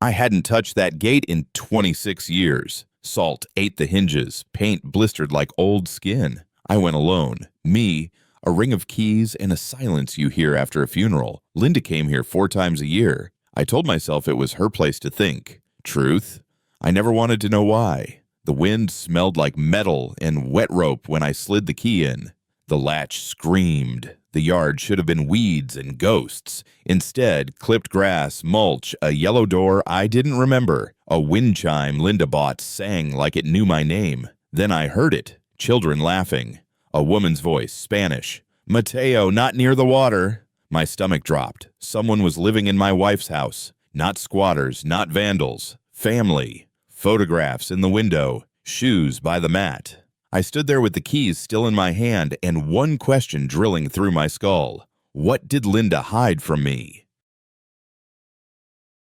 I hadn't touched that gate in 26 years. Salt ate the hinges, paint blistered like old skin. I went alone. Me, a ring of keys, and a silence you hear after a funeral. Linda came here 4 times a year. I told myself it was her place to think. Truth? I never wanted to know why. The wind smelled like metal and wet rope when I slid the key in. The latch screamed. The yard should have been weeds and ghosts. Instead, clipped grass, mulch, a yellow door I didn't remember. A wind chime Linda bought sang like it knew my name. Then I heard it. Children laughing. A woman's voice, Spanish. "Mateo, not near the water." My stomach dropped. Someone was living in my wife's house. Not squatters, not vandals. Family. Photographs in the window. Shoes by the mat. I stood there with the keys still in my hand and one question drilling through my skull. What did Linda hide from me?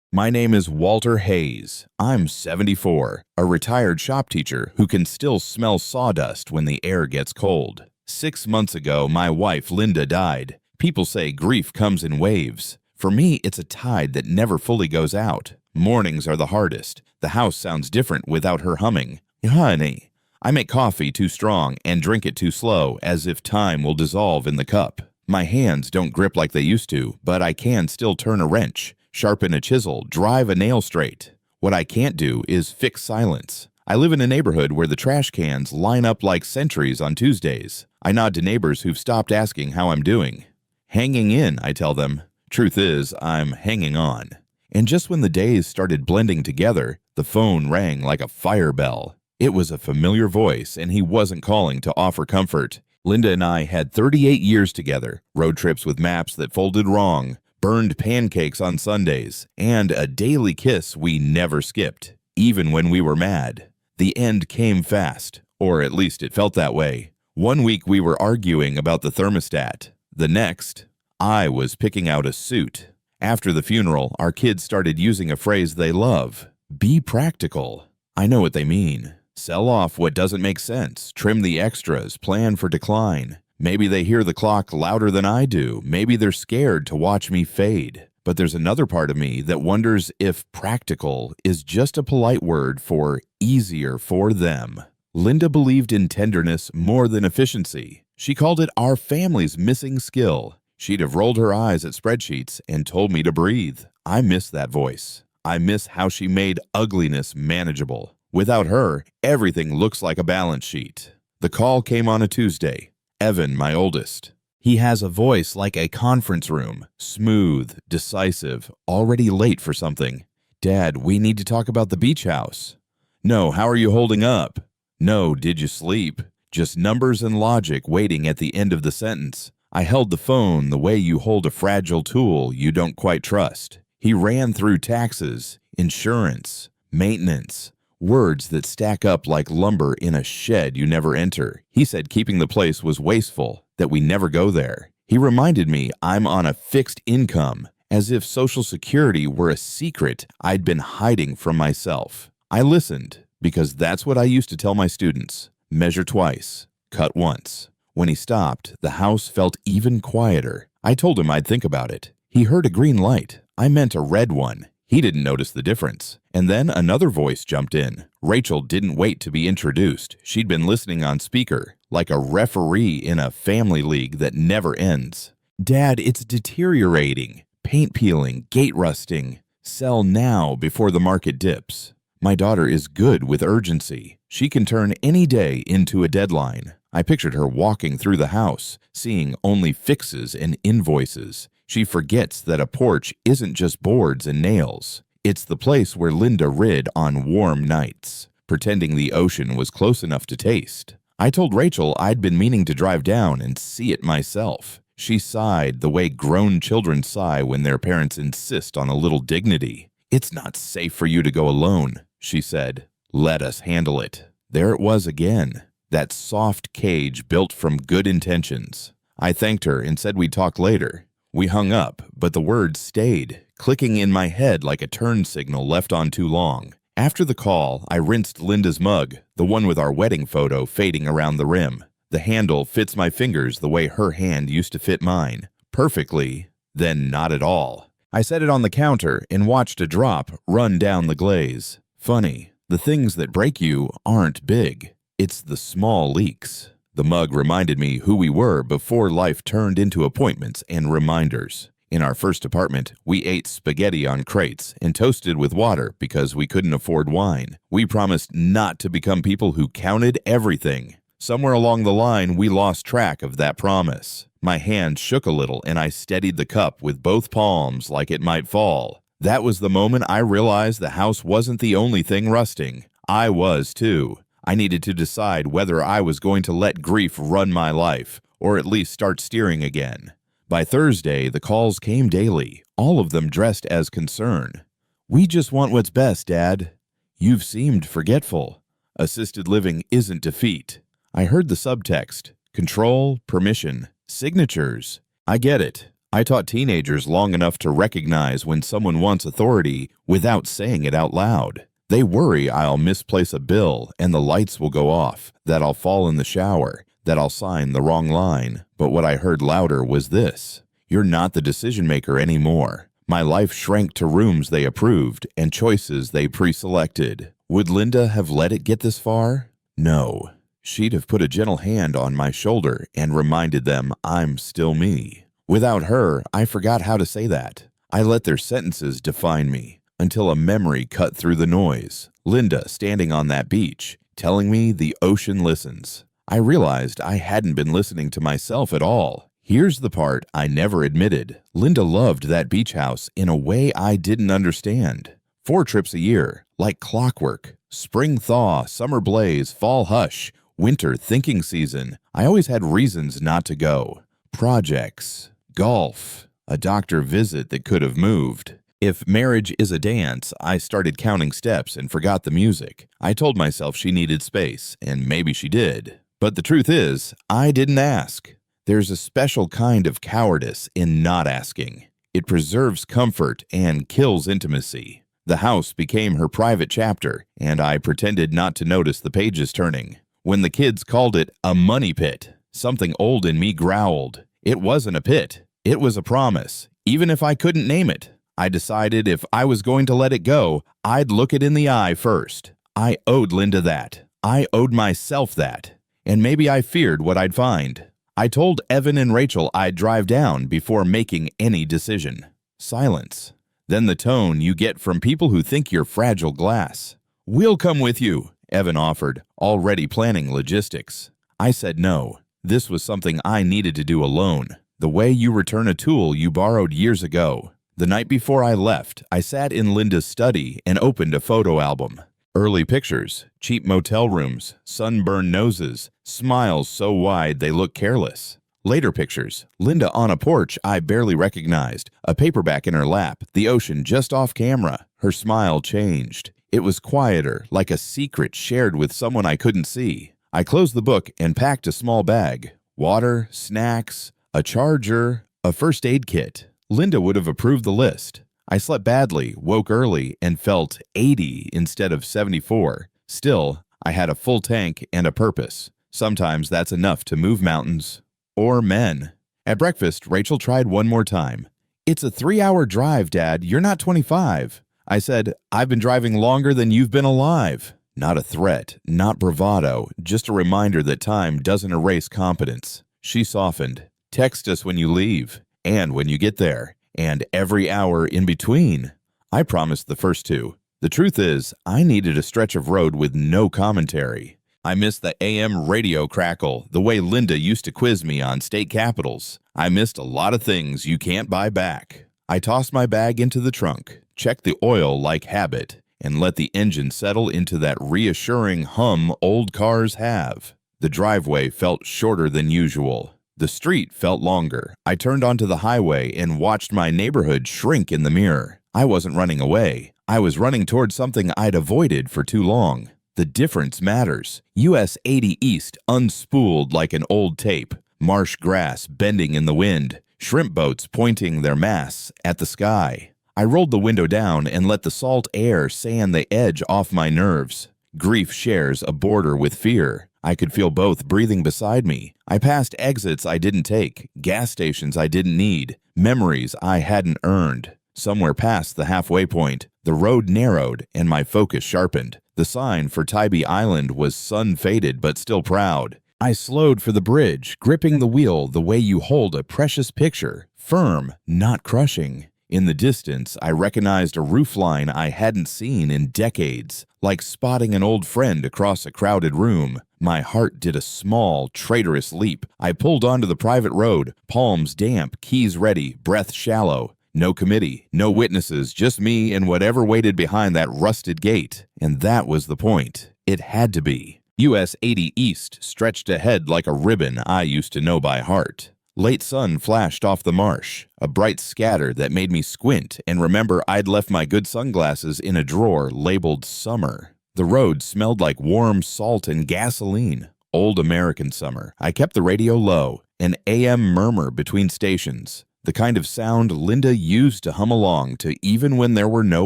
My name is Walter Hayes. I'm 74, a retired shop teacher who can still smell sawdust when the air gets cold. 6 months ago, my wife Linda died. People say grief comes in waves. For me, it's a tide that never fully goes out. Mornings are the hardest. The house sounds different without her humming. Honey. I make coffee too strong and drink it too slow, as if time will dissolve in the cup. My hands don't grip like they used to, but I can still turn a wrench, sharpen a chisel, drive a nail straight. What I can't do is fix silence. I live in a neighborhood where the trash cans line up like sentries on Tuesdays. I nod to neighbors who've stopped asking how I'm doing. Hanging in, I tell them. Truth is, I'm hanging on. And just when the days started blending together, the phone rang like a fire bell. It was a familiar voice, and he wasn't calling to offer comfort. Linda and I had 38 years together, road trips with maps that folded wrong, burned pancakes on Sundays, and a daily kiss we never skipped, even when we were mad. The end came fast, or at least it felt that way. One week we were arguing about the thermostat. The next, I was picking out a suit. After the funeral, our kids started using a phrase they love. Be practical. I know what they mean. Sell off what doesn't make sense, trim the extras, plan for decline. Maybe they hear the clock louder than I do. Maybe they're scared to watch me fade. But there's another part of me that wonders if practical is just a polite word for easier for them. Linda believed in tenderness more than efficiency. She called it our family's missing skill. She'd have rolled her eyes at spreadsheets and told me to breathe. I miss that voice. I miss how she made ugliness manageable. Without her, everything looks like a balance sheet. The call came on a Tuesday. Evan, my oldest. He has a voice like a conference room, smooth, decisive, already late for something. Dad, we need to talk about the beach house. No, how are you holding up? No, did you sleep? Just numbers and logic waiting at the end of the sentence. I held the phone the way you hold a fragile tool you don't quite trust. He ran through taxes, insurance, maintenance, words that stack up like lumber in a shed you never enter. He said keeping the place was wasteful, that we never go there. He reminded me I'm on a fixed income, as if Social Security were a secret I'd been hiding from myself. I listened, because that's what I used to tell my students. Measure twice, cut once. When he stopped, the house felt even quieter. I told him I'd think about it. He heard a green light. I meant a red one. He didn't notice the difference. And then another voice jumped in. Rachel didn't wait to be introduced. She'd been listening on speaker, like a referee in a family league that never ends. Dad, it's deteriorating. Paint peeling, gate rusting. Sell now before the market dips. My daughter is good with urgency. She can turn any day into a deadline. I pictured her walking through the house, seeing only fixes and invoices. She forgets that a porch isn't just boards and nails. It's the place where Linda rid on warm nights, pretending the ocean was close enough to taste. I told Rachel I'd been meaning to drive down and see it myself. She sighed the way grown children sigh when their parents insist on a little dignity. It's not safe for you to go alone, she said. Let us handle it. There it was again, that soft cage built from good intentions. I thanked her and said we'd talk later. We hung up, but the words stayed, clicking in my head like a turn signal left on too long. After the call, I rinsed Linda's mug, the one with our wedding photo fading around the rim. The handle fits my fingers the way her hand used to fit mine. Perfectly, then not at all. I set it on the counter and watched a drop run down the glaze. Funny, the things that break you aren't big. It's the small leaks. The mug reminded me who we were before life turned into appointments and reminders. In our first apartment, we ate spaghetti on crates and toasted with water because we couldn't afford wine. We promised not to become people who counted everything. Somewhere along the line, we lost track of that promise. My hand shook a little and I steadied the cup with both palms like it might fall. That was the moment I realized the house wasn't the only thing rusting. I was too. I needed to decide whether I was going to let grief run my life, or at least start steering again. By Thursday, the calls came daily, all of them dressed as concern. "We just want what's best, Dad." "You've seemed forgetful." "Assisted living isn't defeat." I heard the subtext: control, permission, signatures. I get it. I taught teenagers long enough to recognize when someone wants authority without saying it out loud. They worry I'll misplace a bill and the lights will go off, that I'll fall in the shower, that I'll sign the wrong line. But what I heard louder was this: "You're not the decision maker anymore." My life shrank to rooms they approved and choices they pre-selected. Would Linda have let it get this far? No. She'd have put a gentle hand on my shoulder and reminded them I'm still me. Without her, I forgot how to say that. I let their sentences define me, until a memory cut through the noise. Linda standing on that beach, telling me the ocean listens. I realized I hadn't been listening to myself at all. Here's the part I never admitted. Linda loved that beach house in a way I didn't understand. 4 trips a year, like clockwork. Spring thaw, summer blaze, fall hush, winter thinking season. I always had reasons not to go. Projects, golf, a doctor visit that could have moved. If marriage is a dance, I started counting steps and forgot the music. I told myself she needed space, and maybe she did. But the truth is, I didn't ask. There's a special kind of cowardice in not asking. It preserves comfort and kills intimacy. The house became her private chapter, and I pretended not to notice the pages turning. When the kids called it a money pit, something old in me growled. It wasn't a pit. It was a promise, even if I couldn't name it. I decided if I was going to let it go, I'd look it in the eye first. I owed Linda that. I owed myself that. And maybe I feared what I'd find. I told Evan and Rachel I'd drive down before making any decision. Silence. Then the tone you get from people who think you're fragile glass. "We'll come with you," Evan offered, already planning logistics. I said no. This was something I needed to do alone. The way you return a tool you borrowed years ago. The night before I left, I sat in Linda's study and opened a photo album. Early pictures, cheap motel rooms, sunburned noses, smiles so wide they look careless. Later pictures, Linda on a porch I barely recognized, a paperback in her lap, the ocean just off camera. Her smile changed. It was quieter, like a secret shared with someone I couldn't see. I closed the book and packed a small bag. Water, snacks, a charger, a first aid kit. Linda would have approved the list. I slept badly, woke early, and felt 80 instead of 74. Still, I had a full tank and a purpose. Sometimes that's enough to move mountains. Or men. At breakfast, Rachel tried one more time. "It's a 3-hour drive, Dad. You're not 25. I said, "I've been driving longer than you've been alive." Not a threat, not bravado, just a reminder that time doesn't erase competence. She softened. "Text us when you leave. And when you get there, and every hour in between." I promised the first 2. The truth is, I needed a stretch of road with no commentary. I missed the AM radio crackle, the way Linda used to quiz me on state capitals. I missed a lot of things you can't buy back. I tossed my bag into the trunk, checked the oil like habit, and let the engine settle into that reassuring hum old cars have. The driveway felt shorter than usual. The street felt longer. I turned onto the highway and watched my neighborhood shrink in the mirror. I wasn't running away. I was running toward something I'd avoided for too long. The difference matters. US 80 East unspooled like an old tape. Marsh grass bending in the wind. Shrimp boats pointing their masts at the sky. I rolled the window down and let the salt air sand the edge off my nerves. Grief shares a border with fear. I could feel both breathing beside me. I passed exits I didn't take, gas stations I didn't need, memories I hadn't earned. Somewhere past the halfway point, the road narrowed and my focus sharpened. The sign for Tybee Island was sun-faded but still proud. I slowed for the bridge, gripping the wheel the way you hold a precious picture, firm, not crushing. In the distance, I recognized a roofline I hadn't seen in decades, like spotting an old friend across a crowded room. My heart did a small, traitorous leap. I pulled onto the private road, palms damp, keys ready, breath shallow. No committee, no witnesses, just me and whatever waited behind that rusted gate. And that was the point. It had to be. US 80 East stretched ahead like a ribbon I used to know by heart. Late sun flashed off the marsh, a bright scatter that made me squint and remember I'd left my good sunglasses in a drawer labeled summer. The road smelled like warm salt and gasoline. Old American summer. I kept the radio low, an AM murmur between stations, the kind of sound Linda used to hum along to even when there were no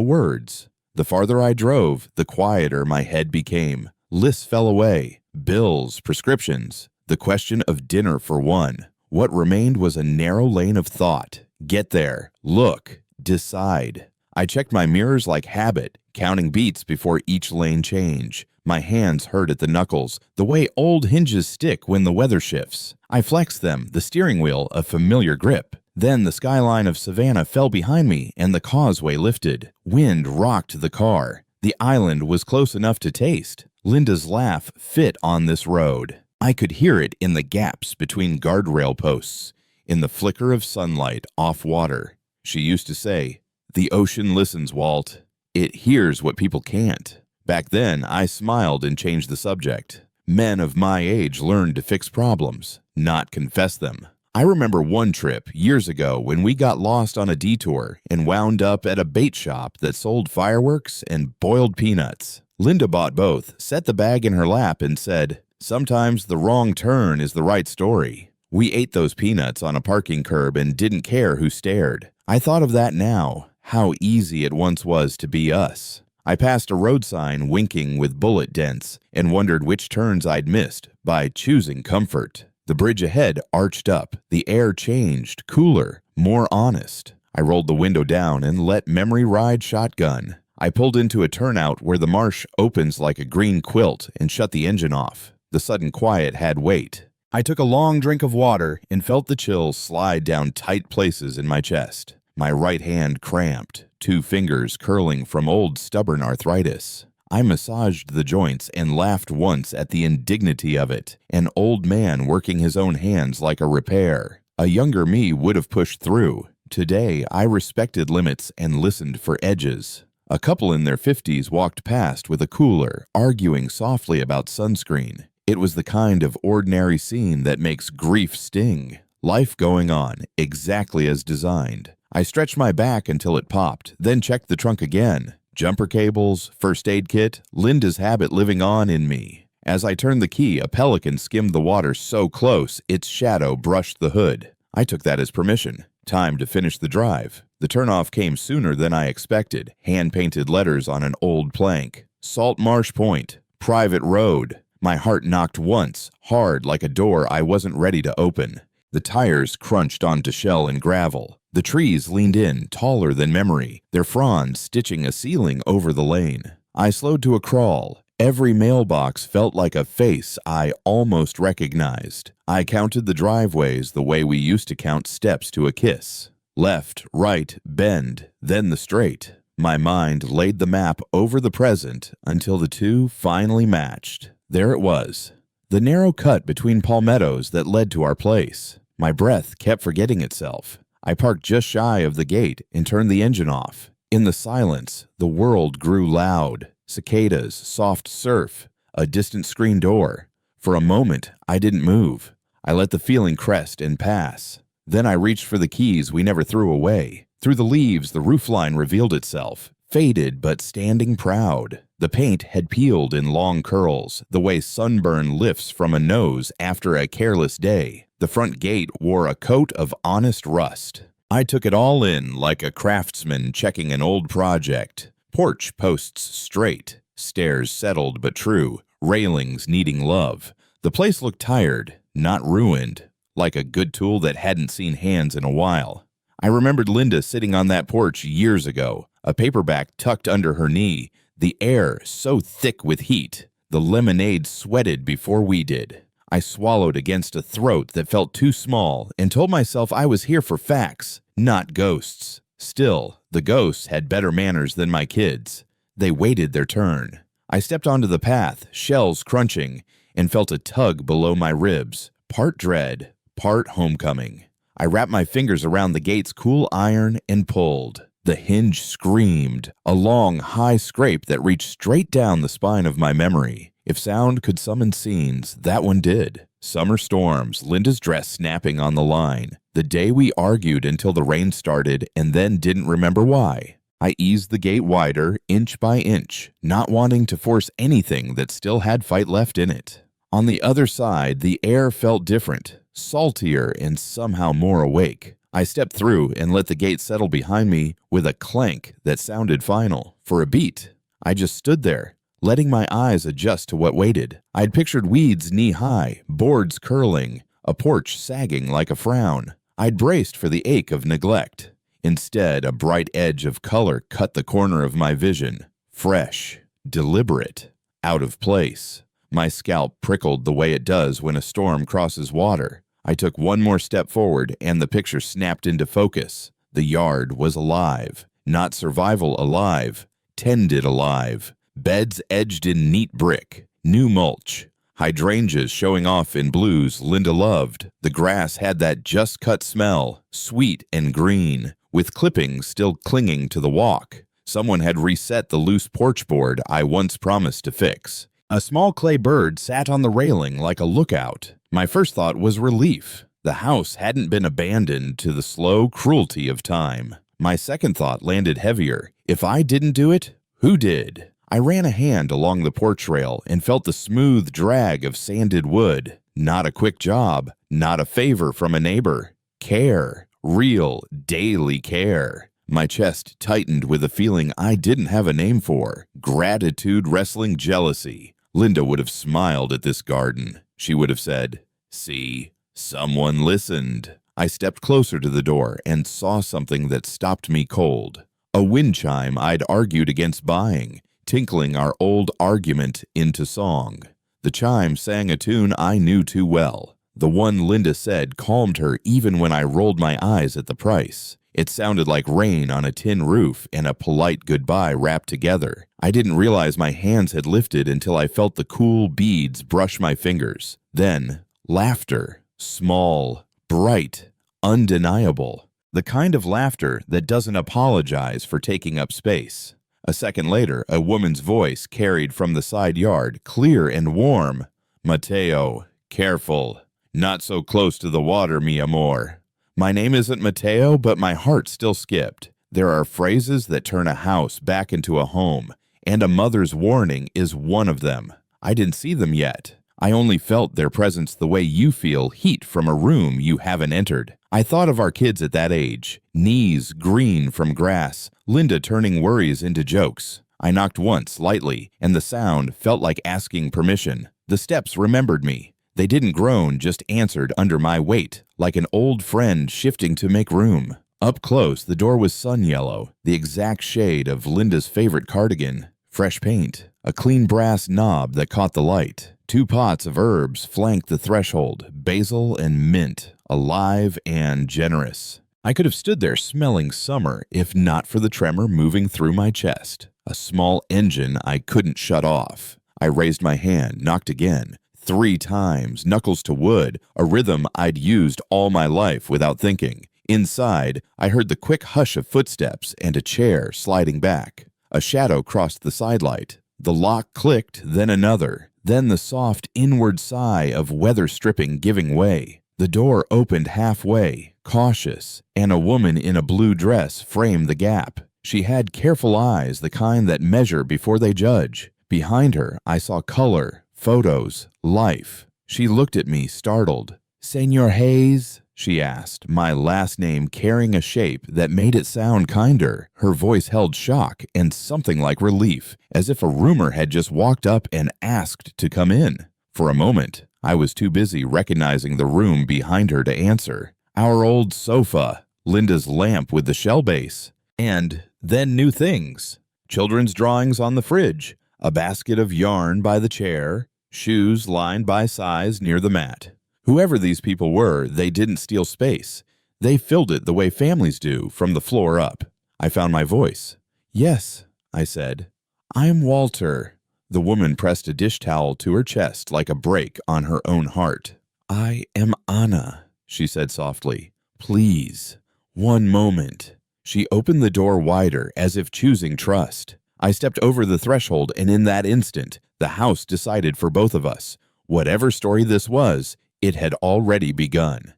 words. The farther I drove, the quieter my head became. Lists fell away, bills, prescriptions, the question of dinner for one. What remained was a narrow lane of thought. Get there, look, decide. I checked my mirrors like habit, counting beats before each lane change. My hands hurt at the knuckles, the way old hinges stick when the weather shifts. I flexed them, the steering wheel a familiar grip. Then the skyline of Savannah fell behind me and the causeway lifted. Wind rocked the car. The island was close enough to taste. Linda's laugh fit on this road. I could hear it in the gaps between guardrail posts, in the flicker of sunlight off water. She used to say, "The ocean listens, Walt. It hears what people can't." Back then, I smiled and changed the subject. Men of my age learned to fix problems, not confess them. I remember one trip years ago when we got lost on a detour and wound up at a bait shop that sold fireworks and boiled peanuts. Linda bought both, set the bag in her lap, and said, "Sometimes the wrong turn is the right story." We ate those peanuts on a parking curb and didn't care who stared. I thought of that now, how easy it once was to be us. I passed a road sign winking with bullet dents and wondered which turns I'd missed by choosing comfort. The bridge ahead arched up. The air changed, cooler, more honest. I rolled the window down and let memory ride shotgun. I pulled into a turnout where the marsh opens like a green quilt and shut the engine off. The sudden quiet had weight. I took a long drink of water and felt the chills slide down tight places in my chest. My right hand cramped, 2 fingers curling from old stubborn arthritis. I massaged the joints and laughed once at the indignity of it. An old man working his own hands like a repair. A younger me would have pushed through. Today, I respected limits and listened for edges. A couple in their 50s walked past with a cooler, arguing softly about sunscreen. It was the kind of ordinary scene that makes grief sting. Life going on, exactly as designed. I stretched my back until it popped, then checked the trunk again. Jumper cables, first aid kit, Linda's habit living on in me. As I turned the key, a pelican skimmed the water so close its shadow brushed the hood. I took that as permission. Time to finish the drive. The turnoff came sooner than I expected. Hand-painted letters on an old plank. Salt Marsh Point. Private road. My heart knocked once, hard like a door I wasn't ready to open. The tires crunched onto shell and gravel. The trees leaned in, taller than memory, their fronds stitching a ceiling over the lane. I slowed to a crawl. Every mailbox felt like a face I almost recognized. I counted the driveways the way we used to count steps to a kiss. Left, right, bend, then the straight. My mind laid the map over the present until the two finally matched. There it was, the narrow cut between palmettos that led to our place. My breath kept forgetting itself. I parked just shy of the gate and turned the engine off. In the silence, the world grew loud. Cicadas, soft surf, a distant screen door. For a moment, I didn't move. I let the feeling crest and pass. Then I reached for the keys we never threw away. Through the leaves, the roofline revealed itself, faded but standing proud. The paint had peeled in long curls, the way sunburn lifts from a nose after a careless day. The front gate wore a coat of honest rust. I took it all in like a craftsman checking an old project. Porch posts straight, stairs settled but true, railings needing love. The place looked tired, not ruined, like a good tool that hadn't seen hands in a while. I remembered Linda sitting on that porch years ago, a paperback tucked under her knee, the air so thick with heat. The lemonade sweated before we did. I swallowed against a throat that felt too small and told myself I was here for facts, not ghosts. Still, the ghosts had better manners than my kids. They waited their turn. I stepped onto the path, shells crunching, and felt a tug below my ribs, part dread, part homecoming. I wrapped my fingers around the gate's cool iron and pulled. The hinge screamed, a long, high scrape that reached straight down the spine of my memory. If sound could summon scenes, that one did. Summer storms, Linda's dress snapping on the line. The day we argued until the rain started and then didn't remember why. I eased the gate wider, inch by inch, not wanting to force anything that still had fight left in it. On the other side, the air felt different, saltier and somehow more awake. I stepped through and let the gate settle behind me with a clank that sounded final. For a beat, I just stood there, letting my eyes adjust to what waited. I'd pictured weeds knee-high, boards curling, a porch sagging like a frown. I'd braced for the ache of neglect. Instead, a bright edge of color cut the corner of my vision. Fresh, deliberate, out of place. My scalp prickled the way it does when a storm crosses water. I took one more step forward and the picture snapped into focus. The yard was alive. Not survival alive, tended alive. Beds edged in neat brick, new mulch. Hydrangeas showing off in blues Linda loved. The grass had that just-cut smell, sweet and green, with clippings still clinging to the walk. Someone had reset the loose porch board I once promised to fix. A small clay bird sat on the railing like a lookout. My first thought was relief. The house hadn't been abandoned to the slow cruelty of time. My second thought landed heavier. If I didn't do it, who did? I ran a hand along the porch rail and felt the smooth drag of sanded wood. Not a quick job, not a favor from a neighbor. Care, real, daily care. My chest tightened with a feeling I didn't have a name for. Gratitude wrestling jealousy. Linda would have smiled at this garden. She would have said, "See, someone listened." I stepped closer to the door and saw something that stopped me cold. A wind chime I'd argued against buying, tinkling our old argument into song. The chime sang a tune I knew too well. The one Linda said calmed her even when I rolled my eyes at the price. It sounded like rain on a tin roof and a polite goodbye wrapped together. I didn't realize my hands had lifted until I felt the cool beads brush my fingers. Then, laughter. Small, bright, undeniable. The kind of laughter that doesn't apologize for taking up space. A second later, a woman's voice carried from the side yard, clear and warm. "Mateo, careful. Not so close to the water, mi amor." My name isn't Mateo, but my heart still skipped. There are phrases that turn a house back into a home, and a mother's warning is one of them. I didn't see them yet. I only felt their presence the way you feel heat from a room you haven't entered. I thought of our kids at that age, knees green from grass, Linda turning worries into jokes. I knocked once, lightly, and the sound felt like asking permission. The steps remembered me. They didn't groan, just answered under my weight, like an old friend shifting to make room. Up close, the door was sun yellow, the exact shade of Linda's favorite cardigan. Fresh paint, a clean brass knob that caught the light. 2 pots of herbs flanked the threshold, basil and mint, alive and generous. I could have stood there smelling summer if not for the tremor moving through my chest. A small engine I couldn't shut off. I raised my hand, knocked again. 3 times, knuckles to wood, a rhythm I'd used all my life without thinking. Inside, I heard the quick hush of footsteps and a chair sliding back. A shadow crossed the sidelight. The lock clicked, then another. Then the soft inward sigh of weather stripping giving way. The door opened halfway, cautious, and a woman in a blue dress framed the gap. She had careful eyes, the kind that measure before they judge. Behind her, I saw color, photos, life. She looked at me, startled. "Senor Hayes?" she asked, my last name carrying a shape that made it sound kinder. Her voice held shock and something like relief, as if a roomer had just walked up and asked to come in. For a moment, I was too busy recognizing the room behind her to answer. Our old sofa, Linda's lamp with the shell base, and then new things. Children's drawings on the fridge, a basket of yarn by the chair, shoes lined by size near the mat. Whoever these people were, they didn't steal space. They filled it the way families do, from the floor up. I found my voice. "Yes," I said. "I'm Walter." The woman pressed a dish towel to her chest like a break on her own heart. "I am Anna," she said softly. "Please, one moment." She opened the door wider as if choosing trust. I stepped over the threshold, and in that instant, the house decided for both of us. Whatever story this was, it had already begun.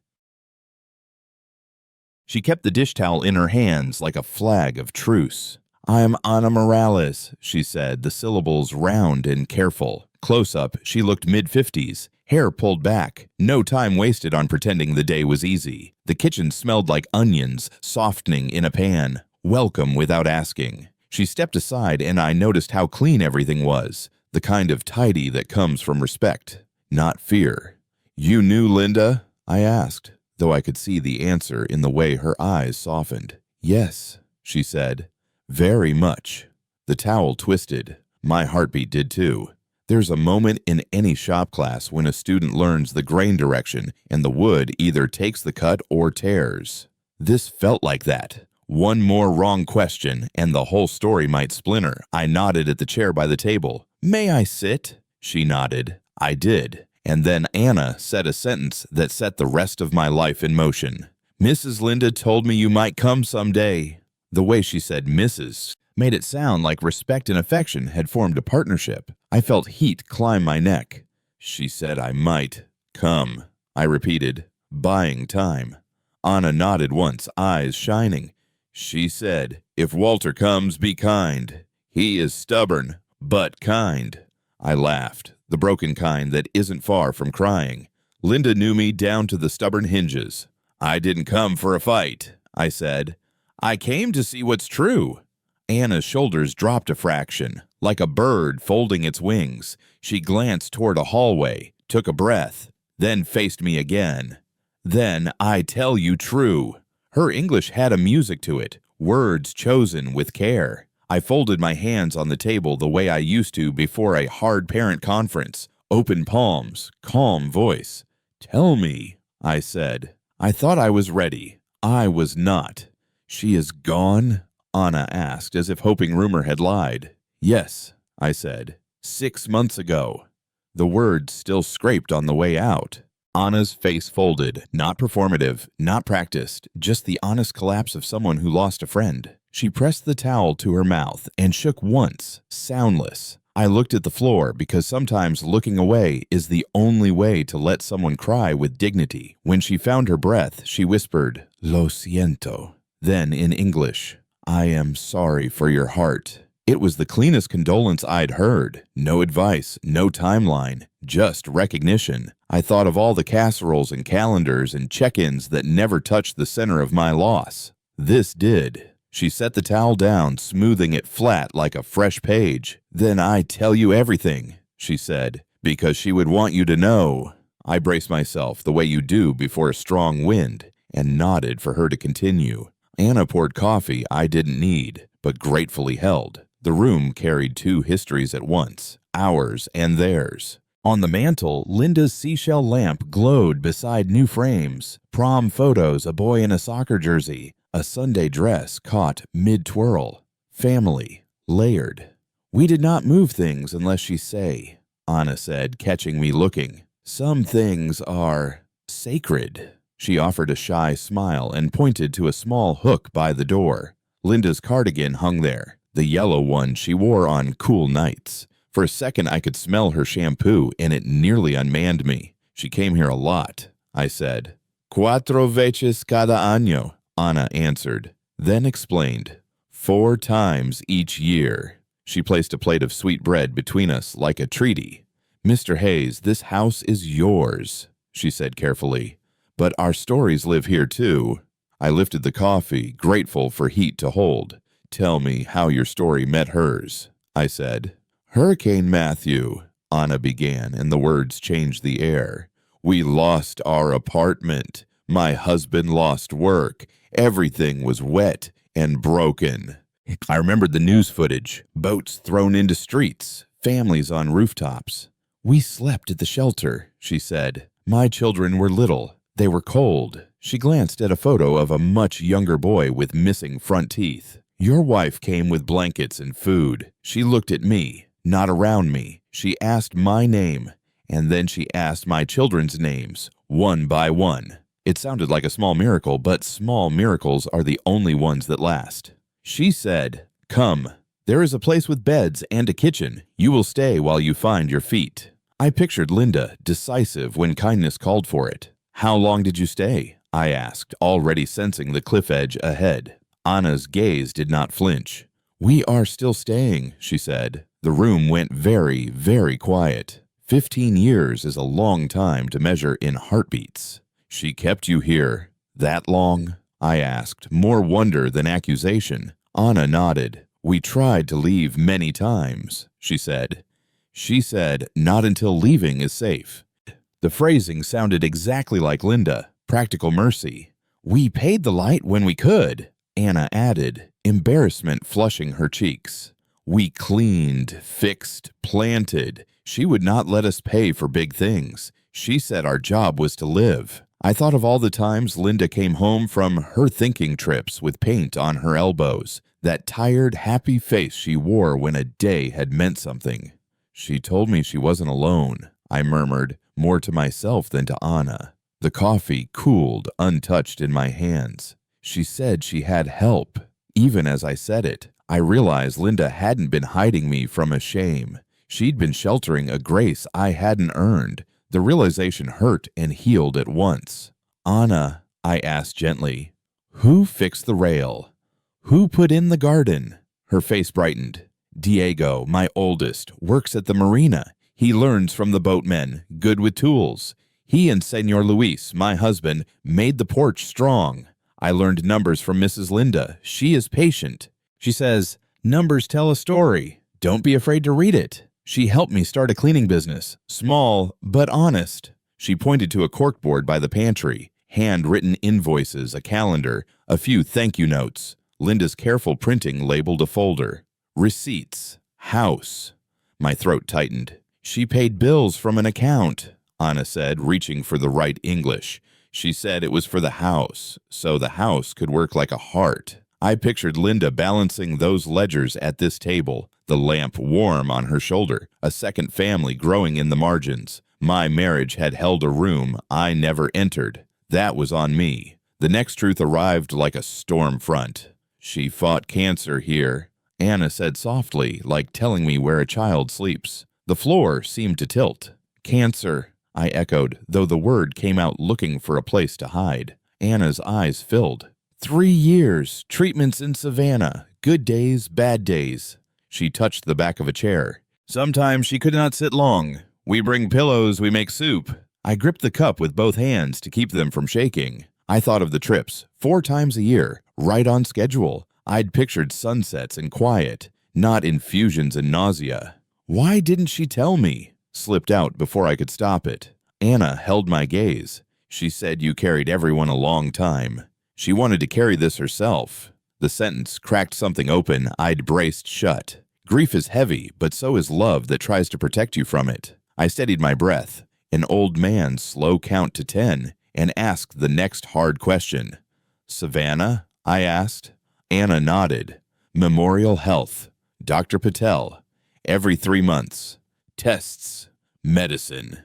She kept the dish towel in her hands like a flag of truce. "I'm Ana Morales," she said, the syllables round and careful. Close up, she looked mid-50s, hair pulled back, no time wasted on pretending the day was easy. The kitchen smelled like onions, softening in a pan. Welcome without asking. She stepped aside, and I noticed how clean everything was, the kind of tidy that comes from respect, not fear. "You knew Linda?" I asked, though I could see the answer in the way her eyes softened. "Yes," she said. "Very much." The towel twisted. My heartbeat did too. There's a moment in any shop class when a student learns the grain direction and the wood either takes the cut or tears. This felt like that. One more wrong question and the whole story might splinter. I nodded at the chair by the table. "May I sit?" She nodded. I did. And then Anna said a sentence that set the rest of my life in motion. "Mrs. Linda told me you might come someday." The way she said Mrs. made it sound like respect and affection had formed a partnership. I felt heat climb my neck. "She said I might come," I repeated, buying time. Anna nodded once, eyes shining. "She said, if Walter comes, be kind. He is stubborn, but kind." I laughed, the broken kind that isn't far from crying. Linda knew me down to the stubborn hinges. "I didn't come for a fight," I said. "I came to see what's true." Anna's shoulders dropped a fraction, like a bird folding its wings. She glanced toward a hallway, took a breath, then faced me again. "Then I tell you true." Her English had a music to it, words chosen with care. I folded my hands on the table the way I used to before a hard parent conference. Open palms, calm voice. "Tell me," I said. I thought I was ready. I was not. "She is gone?" Anna asked, as if hoping rumor had lied. "Yes," I said. 6 months ago." The words still scraped on the way out. Anna's face folded, not performative, not practiced, just the honest collapse of someone who lost a friend. She pressed the towel to her mouth and shook once, soundless. I looked at the floor because sometimes looking away is the only way to let someone cry with dignity. When she found her breath, she whispered, "Lo siento." Then in English, "I am sorry for your heart." It was the cleanest condolence I'd heard. No advice, no timeline, just recognition. I thought of all the casseroles and calendars and check-ins that never touched the center of my loss. This did. She set the towel down, smoothing it flat like a fresh page. "Then I tell you everything," she said, "because she would want you to know." I braced myself the way you do before a strong wind and nodded for her to continue. Anna poured coffee I didn't need, but gratefully held. The room carried two histories at once, ours and theirs. On the mantel, Linda's seashell lamp glowed beside new frames, prom photos, a boy in a soccer jersey, a Sunday dress caught mid-twirl. Family, layered. "We did not move things unless she say," Anna said, catching me looking. "Some things are sacred." She offered a shy smile and pointed to a small hook by the door. Linda's cardigan hung there, the yellow one she wore on cool nights. For a second I could smell her shampoo, and it nearly unmanned me. "She came here a lot," I said. "Cuatro veces cada año," Anna answered, then explained. 4 times each year. She placed a plate of sweet bread between us like a treaty. "Mr. Hayes, this house is yours," she said carefully. "But our stories live here too." I lifted the coffee, grateful for heat to hold. "Tell me how your story met hers," I said. "Hurricane Matthew," Anna began, and the words changed the air. "We lost our apartment. My husband lost work. Everything was wet and broken. I remembered the news footage, boats thrown into streets, families on rooftops. We slept at the shelter, she said. My children were little. They were cold. She glanced at a photo of a much younger boy with missing front teeth. Your wife came with blankets and food. She looked at me, not around me. She asked my name, and then she asked my children's names, one by one. It sounded like a small miracle, but small miracles are the only ones that last. She said, "Come, there is a place with beds and a kitchen. You will stay while you find your feet." I pictured Linda, decisive when kindness called for it. "How long did you stay?" I asked, already sensing the cliff edge ahead. Anna's gaze did not flinch. "We are still staying," she said. The room went very, very quiet. 15 years is a long time to measure in heartbeats. "She kept you here that long?" I asked, more wonder than accusation. Anna nodded. "We tried to leave many times," she said. She said, "Not until leaving is safe." The phrasing sounded exactly like Linda, practical mercy. "We paid the light when we could," Anna added, embarrassment flushing her cheeks. "We cleaned, fixed, planted. She would not let us pay for big things. She said our job was to live." I thought of all the times Linda came home from her thinking trips with paint on her elbows, that tired, happy face she wore when a day had meant something. "She told me she wasn't alone," I murmured, more to myself than to Anna. The coffee cooled, untouched in my hands. She said she had help. Even as I said it, I realized Linda hadn't been hiding me from a shame. She'd been sheltering a grace I hadn't earned. The realization hurt and healed at once. "Anna," I asked gently, "who fixed the rail? Who put in the garden?" Her face brightened. "Diego, my oldest, works at the marina. He learns from the boatmen, good with tools. He and Senor Luis, my husband, made the porch strong. I learned numbers from Mrs. Linda. She is patient. She says, 'Numbers tell a story. Don't be afraid to read it.' She helped me start a cleaning business, small but honest." She pointed to a corkboard by the pantry, handwritten invoices, a calendar, a few thank you notes. Linda's careful printing labeled a folder. "Receipts. House." My throat tightened. "She paid bills from an account," Anna said, reaching for the right English. She said it was for the house, so the house could work like a heart. I pictured Linda balancing those ledgers at this table, the lamp warm on her shoulder, a second family growing in the margins. My marriage had held a room I never entered. That was on me. The next truth arrived like a storm front. "She fought cancer here," Anna said softly, like telling me where a child sleeps. The floor seemed to tilt. "Cancer," I echoed, though the word came out looking for a place to hide. Anna's eyes filled. 3 years, treatments in Savannah, good days, bad days." She touched the back of a chair. "Sometimes she could not sit long. We bring pillows, we make soup." I gripped the cup with both hands to keep them from shaking. I thought of the trips, 4 times a year, right on schedule. I'd pictured sunsets and quiet, not infusions and nausea. "Why didn't she tell me?" slipped out before I could stop it. Anna held my gaze. She said you carried everyone a long time. She wanted to carry this herself. The sentence cracked something open I'd braced shut. Grief is heavy, but so is love that tries to protect you from it. I steadied my breath. An old man's slow count to 10 and asked the next hard question. "Savannah?" I asked. Anna nodded. "Memorial Health. Dr. Patel. Every 3 months. Tests. Medicine."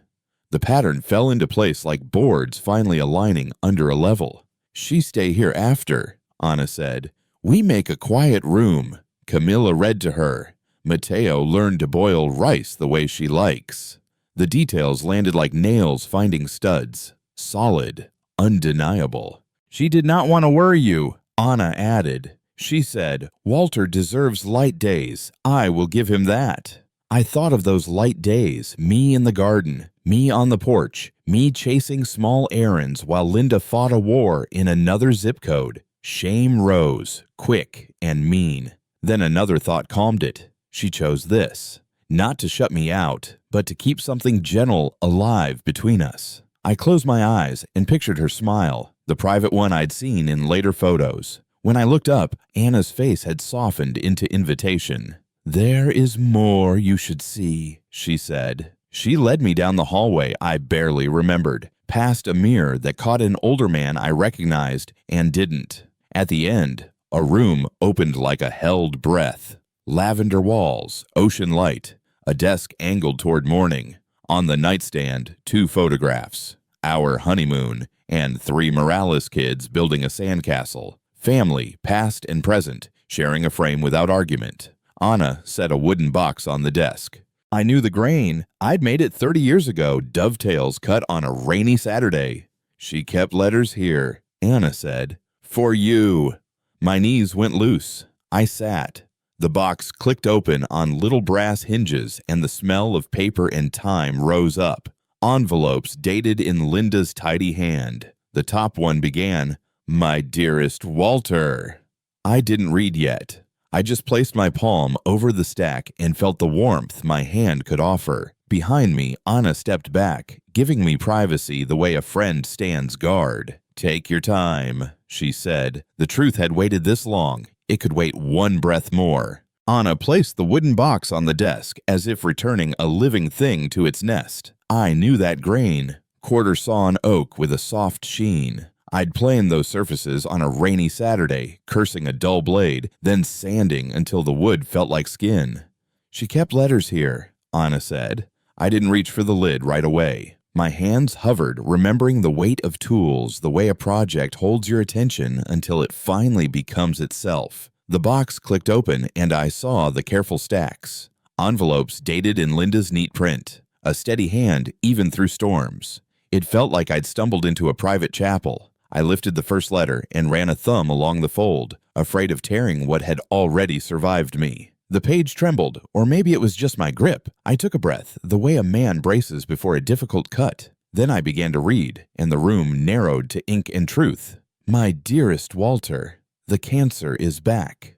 The pattern fell into place like boards finally aligning under a level. "She stay here after," Anna said. "We make a quiet room." Camilla read to her. Mateo learned to boil rice the way she likes. The details landed like nails finding studs. Solid. Undeniable. "She did not want to worry you," Anna added. She said, "Walter deserves light days. I will give him that." I thought of those light days, me in the garden, me on the porch, me chasing small errands while Linda fought a war in another zip code. Shame rose, quick and mean. Then another thought calmed it. She chose this. Not to shut me out, but to keep something gentle alive between us. I closed my eyes and pictured her smile, the private one I'd seen in later photos. When I looked up, Anna's face had softened into invitation. "There is more you should see," she said. She led me down the hallway I barely remembered, past a mirror that caught an older man I recognized and didn't. At the end, a room opened like a held breath. Lavender walls, ocean light, a desk angled toward morning. On the nightstand, 2 photographs, our honeymoon, and 3 Morales kids building a sandcastle. Family, past and present, sharing a frame without argument. Anna set a wooden box on the desk. I knew the grain. I'd made it 30 years ago, dovetails cut on a rainy Saturday. "She kept letters here," Anna said. "For you." My knees went loose. I sat. The box clicked open on little brass hinges, and the smell of paper and time rose up. Envelopes dated in Linda's tidy hand. The top one began, "My dearest Walter." I didn't read yet. I just placed my palm over the stack and felt the warmth my hand could offer. Behind me, Anna stepped back, giving me privacy the way a friend stands guard. "Take your time," she said. The truth had waited this long. It could wait one breath more. Anna placed the wooden box on the desk as if returning a living thing to its nest. I knew that grain. Quarter sawn oak with a soft sheen. I'd planed those surfaces on a rainy Saturday, cursing a dull blade, then sanding until the wood felt like skin. "She kept letters here," Anna said. I didn't reach for the lid right away. My hands hovered, remembering the weight of tools, the way a project holds your attention until it finally becomes itself. The box clicked open and I saw the careful stacks. Envelopes dated in Linda's neat print. A steady hand even through storms. It felt like I'd stumbled into a private chapel. I lifted the first letter and ran a thumb along the fold, afraid of tearing what had already survived me. The page trembled, or maybe it was just my grip. I took a breath, the way a man braces before a difficult cut. Then I began to read, and the room narrowed to ink and truth. "My dearest Walter, the cancer is back."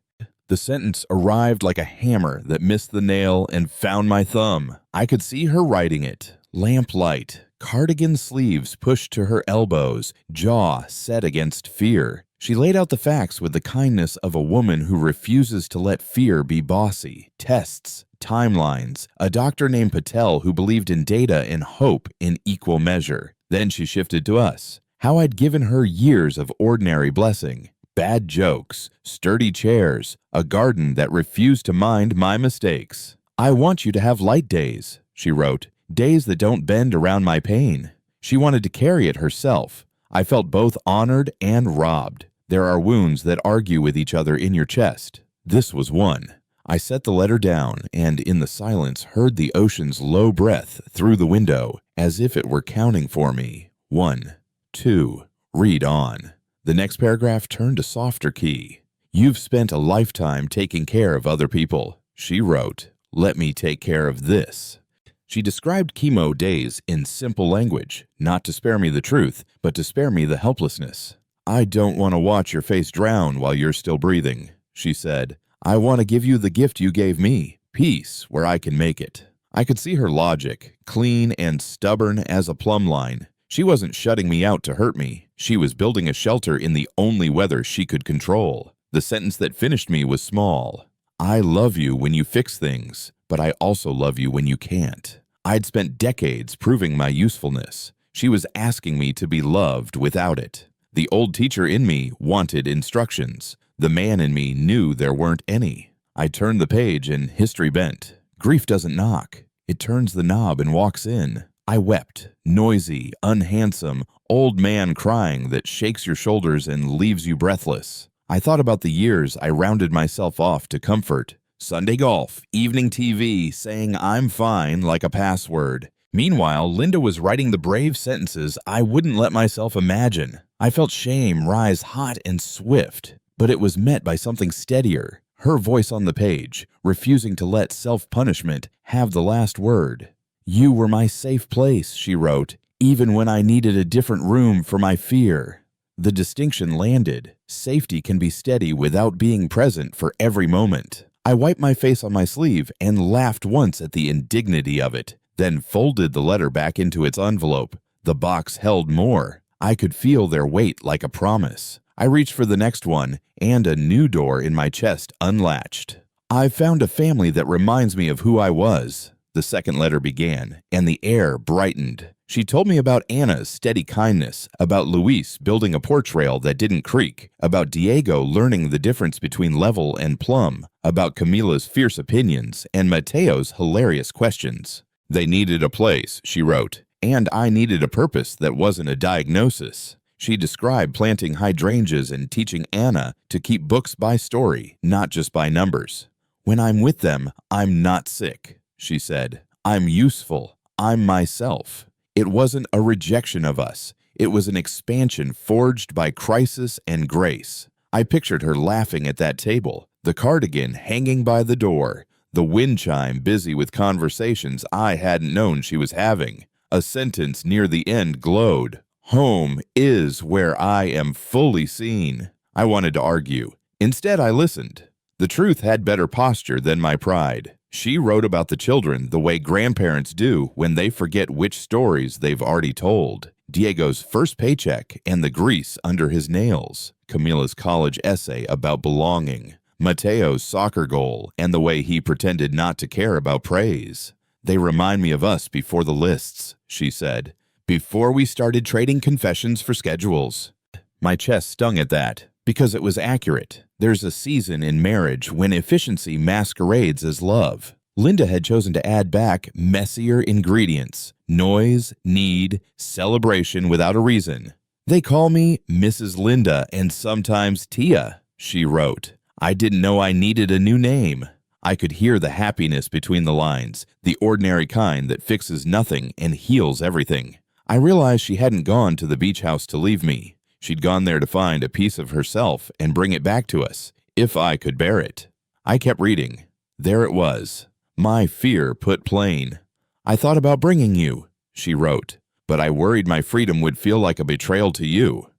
The sentence arrived like a hammer that missed the nail and found my thumb. I could see her writing it. Lamplight, cardigan sleeves pushed to her elbows, jaw set against fear. She laid out the facts with the kindness of a woman who refuses to let fear be bossy. Tests, timelines, a doctor named Patel who believed in data and hope in equal measure. Then she shifted to us. How I'd given her years of ordinary blessing. Bad jokes, sturdy chairs, a garden that refused to mind my mistakes. "I want you to have light days," she wrote, "days that don't bend around my pain." She wanted to carry it herself. I felt both honored and robbed. There are wounds that argue with each other in your chest. This was one. I set the letter down and in the silence heard the ocean's low breath through the window as if it were counting for me. 1, 2, read on. The next paragraph turned a softer key. "You've spent a lifetime taking care of other people," she wrote. "Let me take care of this." She described chemo days in simple language, not to spare me the truth, but to spare me the helplessness. "I don't want to watch your face drown while you're still breathing," she said. "I want to give you the gift you gave me, peace where I can make it." I could see her logic, clean and stubborn as a plumb line. She wasn't shutting me out to hurt me. She was building a shelter in the only weather she could control. The sentence that finished me was small. "I love you when you fix things, but I also love you when you can't." I'd spent decades proving my usefulness. She was asking me to be loved without it. The old teacher in me wanted instructions. The man in me knew there weren't any. I turned the page and history bent. Grief doesn't knock. It turns the knob and walks in. I wept, noisy, unhandsome, old man crying that shakes your shoulders and leaves you breathless. I thought about the years I rounded myself off to comfort. Sunday golf, evening TV, saying I'm fine like a password. Meanwhile, Linda was writing the brave sentences I wouldn't let myself imagine. I felt shame rise hot and swift, but it was met by something steadier. Her voice on the page, refusing to let self-punishment have the last word. "You were my safe place," she wrote, "even when I needed a different room for my fear." The distinction landed. Safety can be steady without being present for every moment. I wiped my face on my sleeve and laughed once at the indignity of it, then folded the letter back into its envelope. The box held more. I could feel their weight like a promise. I reached for the next one, and a new door in my chest unlatched. "I've found a family that reminds me of who I was," the second letter began, and the air brightened. She told me about Anna's steady kindness, about Luis building a porch rail that didn't creak, about Diego learning the difference between level and plumb, about Camila's fierce opinions, and Mateo's hilarious questions. "They needed a place," she wrote, "and I needed a purpose that wasn't a diagnosis." She described planting hydrangeas and teaching Anna to keep books by story, not just by numbers. "When I'm with them, I'm not sick," she said. "I'm useful. I'm myself." It wasn't a rejection of us. It was an expansion forged by crisis and grace. I pictured her laughing at that table, the cardigan hanging by the door, the wind chime busy with conversations I hadn't known she was having. A sentence near the end glowed. "Home is where I am fully seen." I wanted to argue. Instead, I listened. The truth had better posture than my pride. She wrote about the children the way grandparents do when they forget which stories they've already told. Diego's first paycheck and the grease under his nails. Camila's college essay about belonging. Mateo's soccer goal and the way he pretended not to care about praise. "They remind me of us before the lists," she said. "Before we started trading confessions for schedules." My chest stung at that, because it was accurate. There's a season in marriage when efficiency masquerades as love. Linda had chosen to add back messier ingredients: noise, need, celebration without a reason. "They call me Mrs. Linda and sometimes Tia," she wrote. "I didn't know I needed a new name." I could hear the happiness between the lines, the ordinary kind that fixes nothing and heals everything. I realized she hadn't gone to the beach house to leave me. She'd gone there to find a piece of herself and bring it back to us, if I could bear it. I kept reading. There it was. My fear put plain. "I thought about bringing you," she wrote, "but I worried my freedom would feel like a betrayal to you."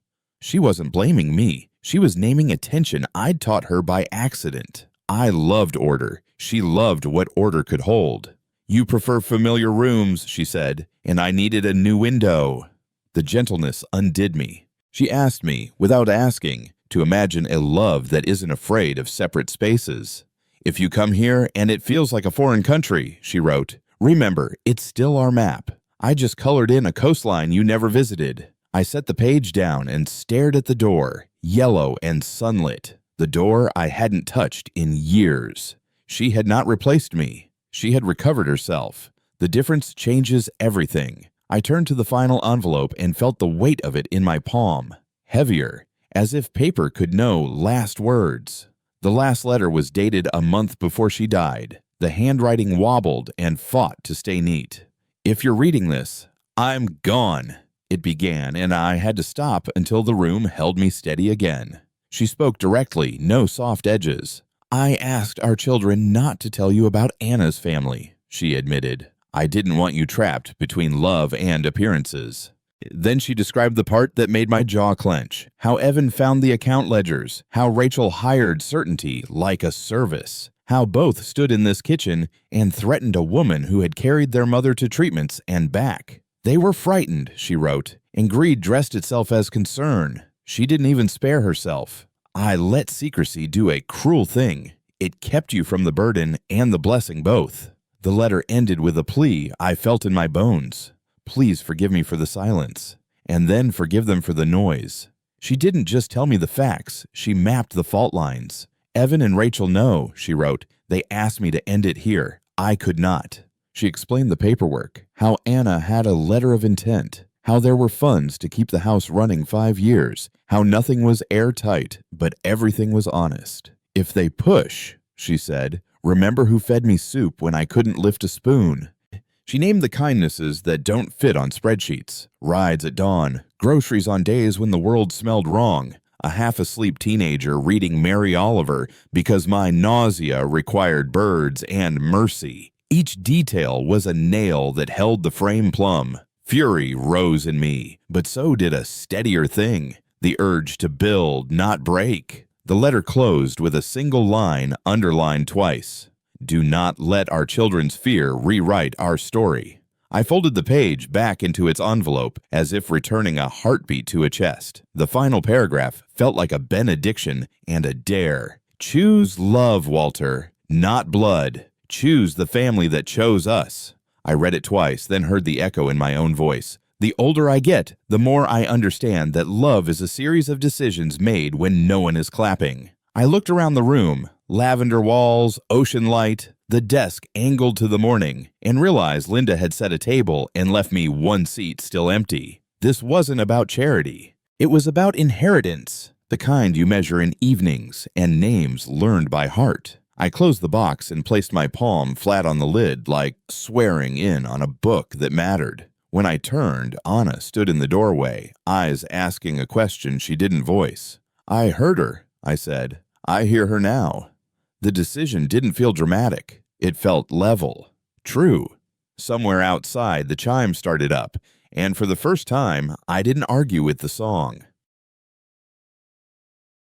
She wasn't blaming me. She was naming a tension I'd taught her by accident. I loved order. She loved what order could hold. "You prefer familiar rooms," she said, "and I needed a new window." The gentleness undid me. She asked me, without asking, to imagine a love that isn't afraid of separate spaces. "If you come here and it feels like a foreign country," she wrote, "remember, it's still our map. I just colored in a coastline you never visited." I set the page down and stared at the door, yellow and sunlit, the door I hadn't touched in years. She had not replaced me. She had recovered herself. The difference changes everything. I turned to the final envelope and felt the weight of it in my palm, heavier, as if paper could know last words. The last letter was dated a month before she died. The handwriting wobbled and fought to stay neat. "If you're reading this, I'm gone," it began, and I had to stop until the room held me steady again. She spoke directly, no soft edges. "I asked our children not to tell you about Anna's family," she admitted. "I didn't want you trapped between love and appearances." Then she described the part that made my jaw clench, how Evan found the account ledgers, how Rachel hired certainty like a service, how both stood in this kitchen and threatened a woman who had carried their mother to treatments and back. "They were frightened," she wrote, "and greed dressed itself as concern. She didn't even spare herself. I let secrecy do a cruel thing. It kept you from the burden and the blessing both." The letter ended with a plea I felt in my bones. "Please forgive me for the silence, and then forgive them for the noise." She didn't just tell me the facts, she mapped the fault lines. "Evan and Rachel know," she wrote. "They asked me to end it here. I could not." She explained the paperwork, how Anna had a letter of intent, how there were funds to keep the house running 5 years, how nothing was airtight, but everything was honest. "If they push," she said, "remember who fed me soup when I couldn't lift a spoon." She named the kindnesses that don't fit on spreadsheets: rides at dawn, groceries on days when the world smelled wrong, a half-asleep teenager reading Mary Oliver because my nausea required birds and mercy. Each detail was a nail that held the frame plumb. Fury rose in me, but so did a steadier thing, the urge to build, not break. The letter closed with a single line underlined twice. "Do not let our children's fear rewrite our story." I folded the page back into its envelope as if returning a heartbeat to a chest. The final paragraph felt like a benediction and a dare. Choose love, Walter, not blood. Choose the family that chose us. I read it twice, then heard the echo in my own voice. The older I get, the more I understand that love is a series of decisions made when no one is clapping. I looked around the room, lavender walls, ocean light, the desk angled to the morning, and realized Linda had set a table and left me one seat still empty. This wasn't about charity. It was about inheritance, the kind you measure in evenings and names learned by heart. I closed the box and placed my palm flat on the lid like swearing in on a book that mattered. When I turned, Anna stood in the doorway, eyes asking a question she didn't voice. I heard her, I said. I hear her now. The decision didn't feel dramatic. It felt level, true. Somewhere outside, the chime started up, and for the first time, I didn't argue with the song.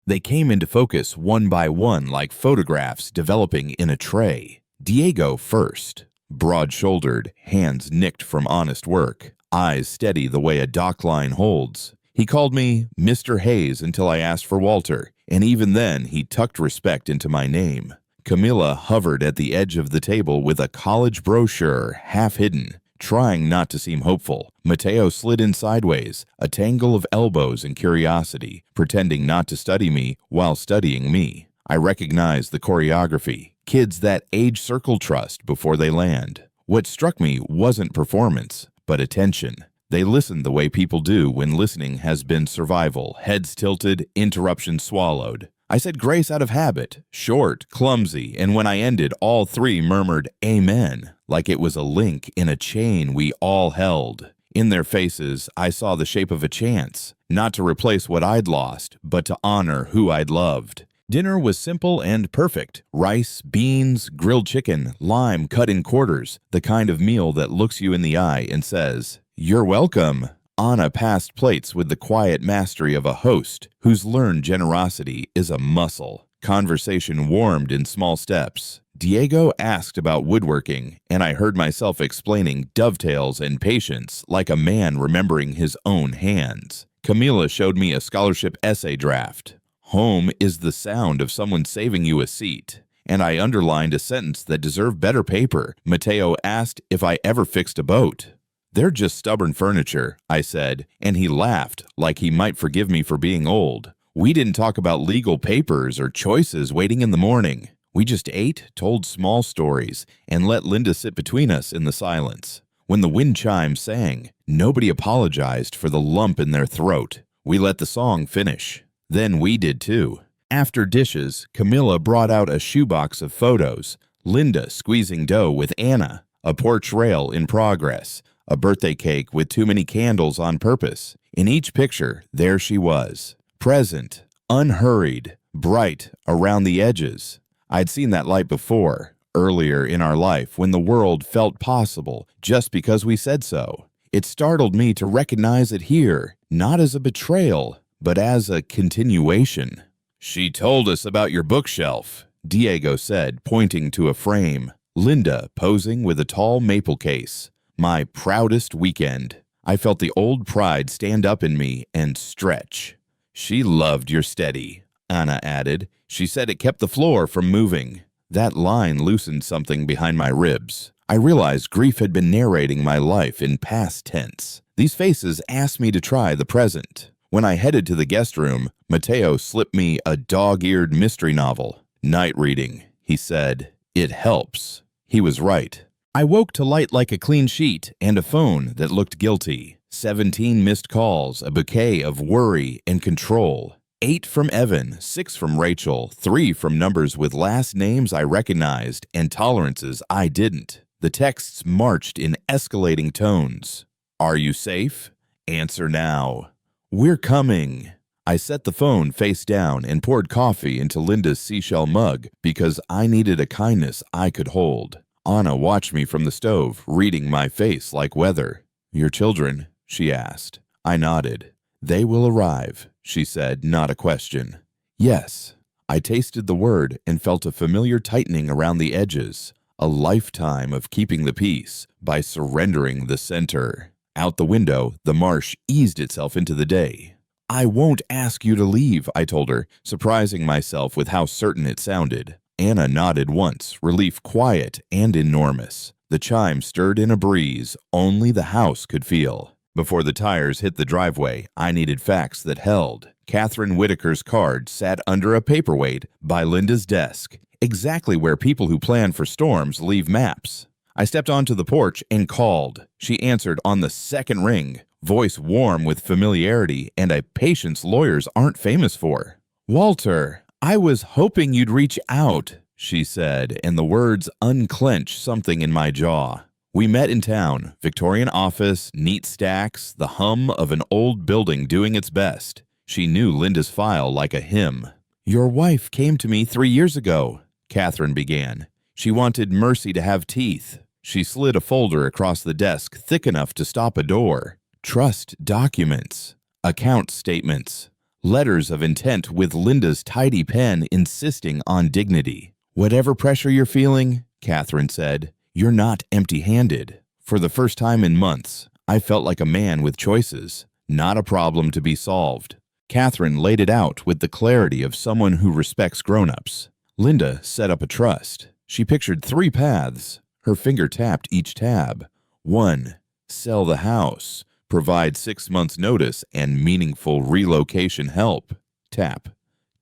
They came into focus one by one like photographs developing in a tray. Diego first. Broad-shouldered, hands nicked from honest work, eyes steady the way a dock line holds. He called me Mr. Hayes until I asked for Walter, and even then he tucked respect into my name. Camilla hovered at the edge of the table with a college brochure half hidden, trying not to seem hopeful. Mateo slid in sideways, a tangle of elbows and curiosity, pretending not to study me while studying me. I recognized the choreography. Kids that age circle trust before they land. What struck me wasn't performance, but attention. They listened the way people do when listening has been survival, heads tilted, interruptions swallowed. I said grace out of habit, short, clumsy, and when I ended, all three murmured amen, like it was a link in a chain we all held. In their faces, I saw the shape of a chance, not to replace what I'd lost, but to honor who I'd loved. Dinner was simple and perfect. Rice, beans, grilled chicken, lime cut in quarters, the kind of meal that looks you in the eye and says, "You're welcome." Anna passed plates with the quiet mastery of a host whose learned generosity is a muscle. Conversation warmed in small steps. Diego asked about woodworking, and I heard myself explaining dovetails and patience like a man remembering his own hands. Camila showed me a scholarship essay draft. Home is the sound of someone saving you a seat. And I underlined a sentence that deserved better paper. Mateo asked if I ever fixed a boat. "They're just stubborn furniture," I said, and he laughed like he might forgive me for being old. We didn't talk about legal papers or choices waiting in the morning. We just ate, told small stories, and let Linda sit between us in the silence. When the wind chimes sang, nobody apologized for the lump in their throat. We let the song finish. Then we did too. After dishes, Camilla brought out a shoebox of photos, Linda squeezing dough with Anna, a porch rail in progress, a birthday cake with too many candles on purpose. In each picture, there she was, present, unhurried, bright around the edges. I'd seen that light before, earlier in our life when the world felt possible just because we said so. It startled me to recognize it here, not as a betrayal, but as a continuation. "She told us about your bookshelf," Diego said, pointing to a frame. Linda posing with a tall maple case. My proudest weekend. I felt the old pride stand up in me and stretch. "She loved your steady," Anna added. "She said it kept the floor from moving." That line loosened something behind my ribs. I realized grief had been narrating my life in past tense. These faces asked me to try the present. When I headed to the guest room, Mateo slipped me a dog-eared mystery novel. "Night reading," he said. "It helps." He was right. I woke to light like a clean sheet and a phone that looked guilty. 17 missed calls, a bouquet of worry and control. 8 from Evan, 6 from Rachel, 3 from numbers with last names I recognized and tolerances I didn't. The texts marched in escalating tones. "Are you safe? Answer now." "We're coming." I set the phone face down and poured coffee into Linda's seashell mug because I needed a kindness I could hold. Anna watched me from the stove, reading my face like weather. "Your children?" she asked. I nodded. "They will arrive," she said, not a question. "Yes." I tasted the word and felt a familiar tightening around the edges. A lifetime of keeping the peace by surrendering the center. Out the window, the marsh eased itself into the day. I won't ask you to leave, I told her, surprising myself with how certain it sounded. Anna nodded once, relief quiet and enormous. The chime stirred in a breeze only the house could feel. Before the tires hit the driveway, I needed facts that held. Catherine Whitaker's card sat under a paperweight by Linda's desk, exactly where people who plan for storms leave maps. I stepped onto the porch and called. She answered on the second ring, voice warm with familiarity and a patience lawyers aren't famous for. "Walter, I was hoping you'd reach out," she said, and the words unclenched something in my jaw. We met in town, Victorian office, neat stacks, the hum of an old building doing its best. She knew Linda's file like a hymn. "Your wife came to me 3 years ago," Catherine began. "She wanted Mercy to have teeth." She slid a folder across the desk thick enough to stop a door. Trust documents, account statements, letters of intent with Linda's tidy pen insisting on dignity. "Whatever pressure you're feeling," Catherine said, "you're not empty-handed." For the first time in months, I felt like a man with choices, not a problem to be solved. Catherine laid it out with the clarity of someone who respects grown-ups. Linda set up a trust. She pictured 3 paths. Her finger tapped each tab. 1. Sell the house. Provide 6 months' notice and meaningful relocation help. Tap.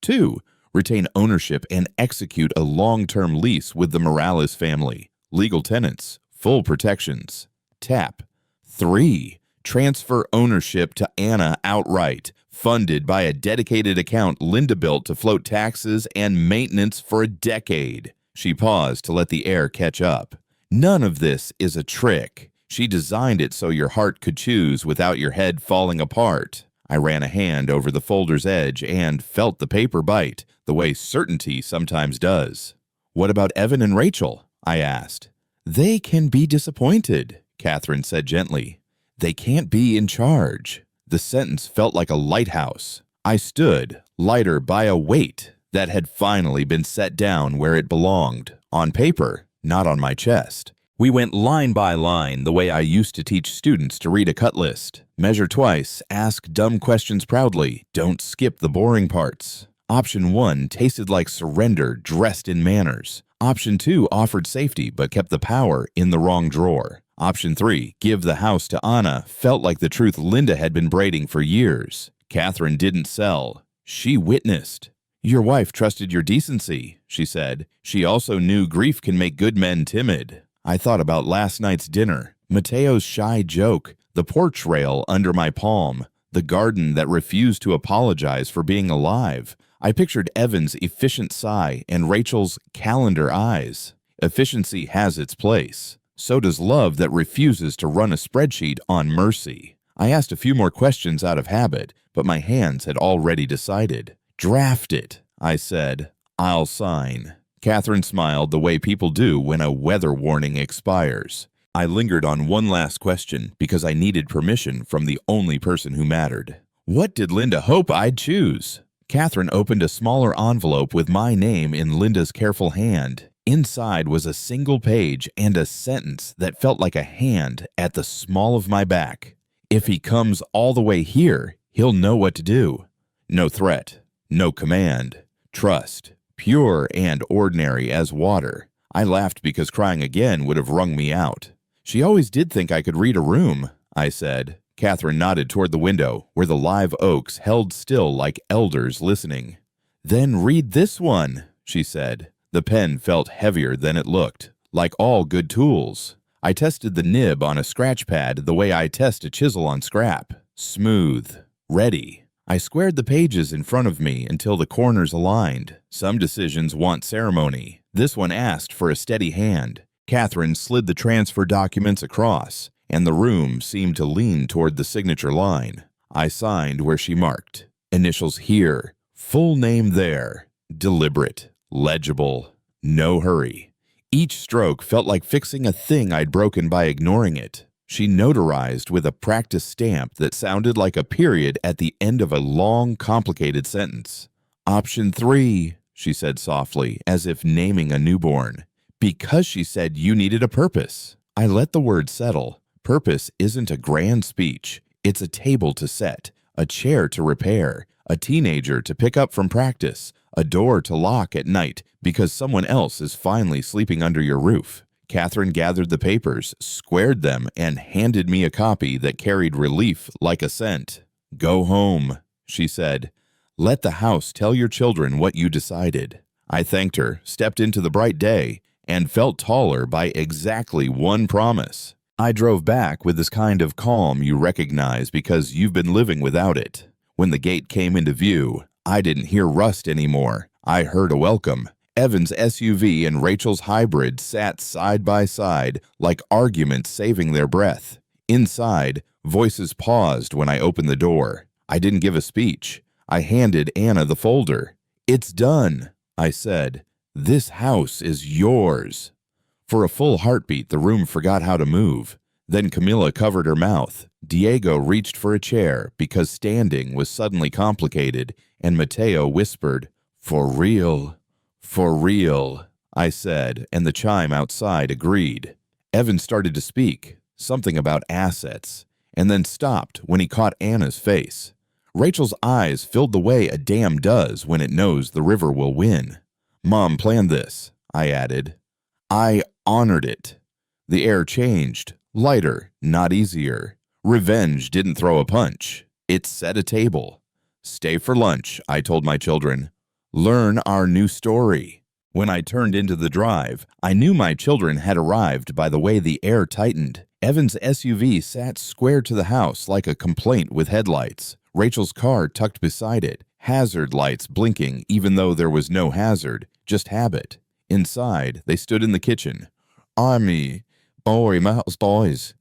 2. Retain ownership and execute a long-term lease with the Morales family. Legal tenants. Full protections. Tap. 3. Transfer ownership to Anna outright, funded by a dedicated account Linda built to float taxes and maintenance for a decade. She paused to let the air catch up. None of this is a trick. She designed it so your heart could choose without your head falling apart. I ran a hand over the folder's edge and felt the paper bite, the way certainty sometimes does. "What about Evan and Rachel?" I asked. "They can be disappointed," Catherine said gently. "They can't be in charge." The sentence felt like a lighthouse. I stood, lighter by a weight that had finally been set down where it belonged, on paper, not on my chest. We went line by line the way I used to teach students to read a cut list. Measure twice, ask dumb questions proudly, don't skip the boring parts. Option 1 tasted like surrender dressed in manners. Option 2 offered safety but kept the power in the wrong drawer. Option 3, give the house to Anna, felt like the truth Linda had been braiding for years. Catherine didn't sell. She witnessed. "Your wife trusted your decency," she said. "She also knew grief can make good men timid." I thought about last night's dinner, Mateo's shy joke, the porch rail under my palm, the garden that refused to apologize for being alive. I pictured Evan's efficient sigh and Rachel's calendar eyes. Efficiency has its place. So does love that refuses to run a spreadsheet on Mercy. I asked a few more questions out of habit, but my hands had already decided. "Draft it," I said. "I'll sign." Catherine smiled the way people do when a weather warning expires. I lingered on one last question because I needed permission from the only person who mattered. What did Linda hope I'd choose? Catherine opened a smaller envelope with my name in Linda's careful hand. Inside was a single page and a sentence that felt like a hand at the small of my back. "If he comes all the way here, he'll know what to do." No threat, no command, trust. Pure and ordinary as water. I laughed because crying again would have wrung me out. "She always did think I could read a room," I said. Catherine nodded toward the window, where the live oaks held still like elders listening. "Then read this one," she said. The pen felt heavier than it looked, like all good tools. I tested the nib on a scratch pad the way I test a chisel on scrap. Smooth. Ready. I squared the pages in front of me until the corners aligned. Some decisions want ceremony. This one asked for a steady hand. Catherine slid the transfer documents across, and the room seemed to lean toward the signature line. I signed where she marked. Initials here, full name there. Deliberate, legible, no hurry. Each stroke felt like fixing a thing I'd broken by ignoring it. She notarized with a practice stamp that sounded like a period at the end of a long, complicated sentence. "Option 3, she said softly, as if naming a newborn. Because she said you needed a purpose. I let the word settle. Purpose isn't a grand speech. It's a table to set, a chair to repair, a teenager to pick up from practice, a door to lock at night because someone else is finally sleeping under your roof. Catherine gathered the papers, squared them, and handed me a copy that carried relief like a scent. "Go home," she said. "Let the house tell your children what you decided." I thanked her, stepped into the bright day, and felt taller by exactly one promise. I drove back with this kind of calm you recognize because you've been living without it. When the gate came into view, I didn't hear rust anymore. I heard a welcome. Evan's SUV and Rachel's hybrid sat side by side like arguments saving their breath. Inside, voices paused when I opened the door. I didn't give a speech. I handed Anna the folder. "It's done," I said. "This house is yours." For a full heartbeat, the room forgot how to move. Then Camilla covered her mouth. Diego reached for a chair because standing was suddenly complicated, and Mateo whispered, "For real, for real," I said, and the chime outside agreed. Evan started to speak, something about assets, and then stopped when he caught Anna's face. Rachel's eyes filled the way a dam does when it knows the river will win. "Mom planned this," I added. I honored it. The air changed, lighter, not easier. Revenge didn't throw a punch. It set a table. "Stay for lunch," I told my children. "Learn our new story." When I turned into the drive, I knew my children had arrived by the way the air tightened. Evan's SUV sat square to the house like a complaint with headlights. Rachel's car tucked beside it, hazard lights blinking even though there was no hazard, just habit. Inside, they stood in the kitchen. Mouse boys.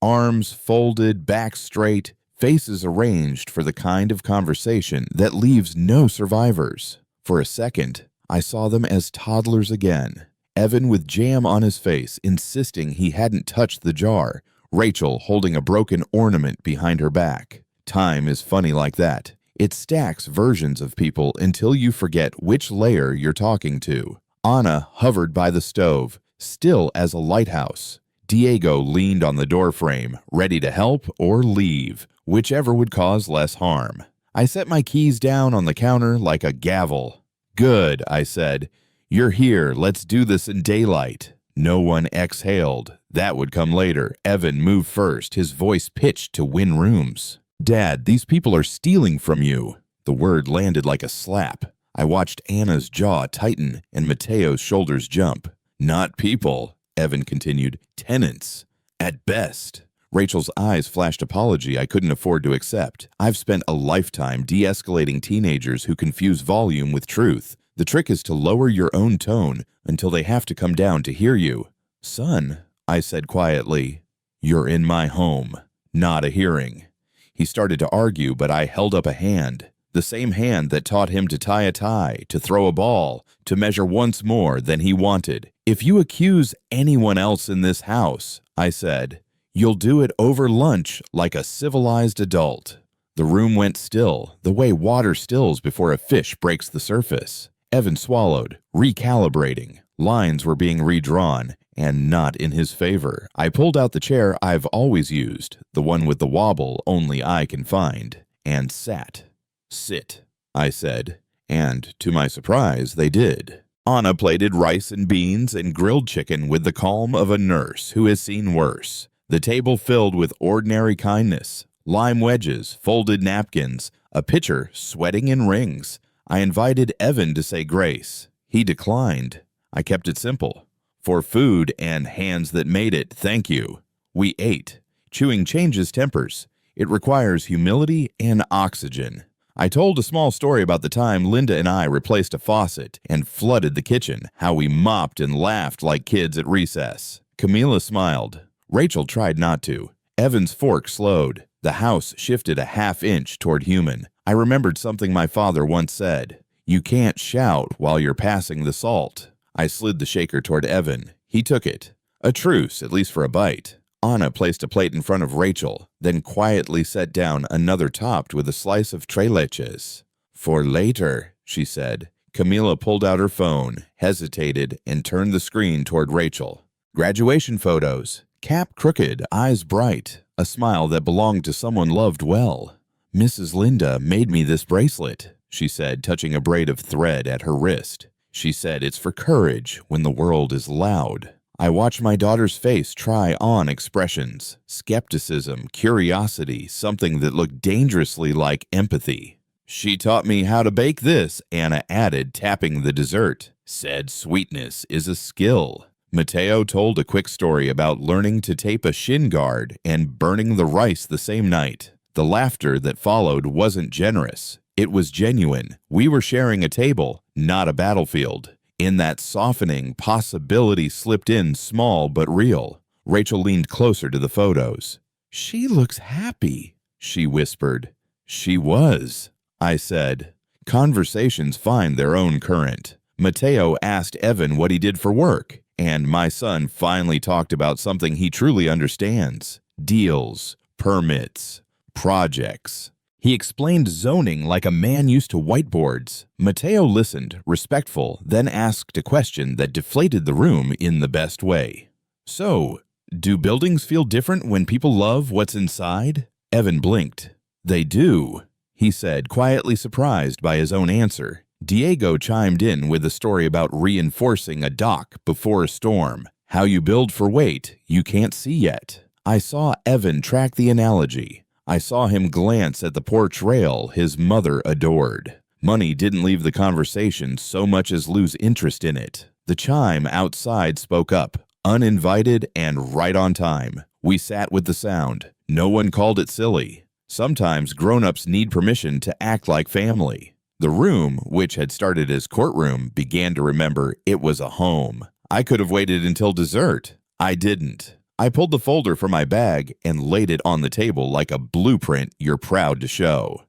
Arms folded, back straight, faces arranged for the kind of conversation that leaves no survivors. For a second, I saw them as toddlers again. Evan with jam on his face, insisting he hadn't touched the jar. Rachel holding a broken ornament behind her back. Time is funny like that. It stacks versions of people until you forget which layer you're talking to. Anna hovered by the stove, still as a lighthouse. Diego leaned on the doorframe, ready to help or leave, whichever would cause less harm. I set my keys down on the counter like a gavel. "Good," I said. "You're here. Let's do this in daylight." No one exhaled. That would come later. Evan moved first, his voice pitched to win rooms. "Dad, these people are stealing from you." The word landed like a slap. I watched Anna's jaw tighten and Mateo's shoulders jump. "Not people," Evan continued. "Tenants. At best." Rachel's eyes flashed apology I couldn't afford to accept. I've spent a lifetime de-escalating teenagers who confuse volume with truth. The trick is to lower your own tone until they have to come down to hear you. "Son," I said quietly, "you're in my home, not a hearing." He started to argue, but I held up a hand. The same hand that taught him to tie a tie, to throw a ball, to measure once more than he wanted. "If you accuse anyone else in this house," I said, "you'll do it over lunch like a civilized adult." The room went still, the way water stills before a fish breaks the surface. Evan swallowed, recalibrating. Lines were being redrawn, and not in his favor. I pulled out the chair I've always used, the one with the wobble only I can find, and sat. "Sit," I said, and to my surprise, they did. Anna plated rice and beans and grilled chicken with the calm of a nurse who has seen worse. The table filled with ordinary kindness, lime wedges, folded napkins, a pitcher sweating in rings. I invited Evan to say grace. He declined. I kept it simple. "For food and hands that made it, thank you." We ate. Chewing changes tempers. It requires humility and oxygen. I told a small story about the time Linda and I replaced a faucet and flooded the kitchen, how we mopped and laughed like kids at recess. Camila smiled. Rachel tried not to. Evan's fork slowed. The house shifted a half-inch toward human. I remembered something my father once said. "You can't shout while you're passing the salt." I slid the shaker toward Evan. He took it. A truce, at least for a bite. Anna placed a plate in front of Rachel, then quietly set down another topped with a slice of tres leches. "For later," she said. Camila pulled out her phone, hesitated, and turned the screen toward Rachel. Graduation photos. Cap crooked, eyes bright, a smile that belonged to someone loved well. Mrs. Linda made me this bracelet, she said, touching a braid of thread at her wrist. She said it's for courage when the world is loud. I watched my daughter's face try on expressions, skepticism, curiosity, something that looked dangerously like empathy. She taught me how to bake this, Anna added, tapping the dessert. Said sweetness is a skill. Mateo told a quick story about learning to tape a shin guard and burning the rice the same night. The laughter that followed wasn't generous. It was genuine. We were sharing a table, not a battlefield. In that softening, possibility slipped in small but real. Rachel leaned closer to the photos. She looks happy, she whispered. She was, I said. Conversations find their own current. Mateo asked Evan what he did for work, and my son finally talked about something he truly understands. Deals, permits, projects. He explained zoning like a man used to whiteboards. Mateo listened, respectful, then asked a question that deflated the room in the best way. So, do buildings feel different when people love what's inside? Evan blinked. They do, he said, quietly surprised by his own answer. Diego chimed in with a story about reinforcing a dock before a storm. How you build for weight you can't see yet. I saw Evan track the analogy. I saw him glance at the porch rail his mother adored. Money didn't leave the conversation so much as lose interest in it. The chime outside spoke up, uninvited and right on time. We sat with the sound. No one called it silly. Sometimes grown-ups need permission to act like family. The room, which had started as courtroom, began to remember it was a home. I could have waited until dessert. I didn't. I pulled the folder from my bag and laid it on the table like a blueprint you're proud to show.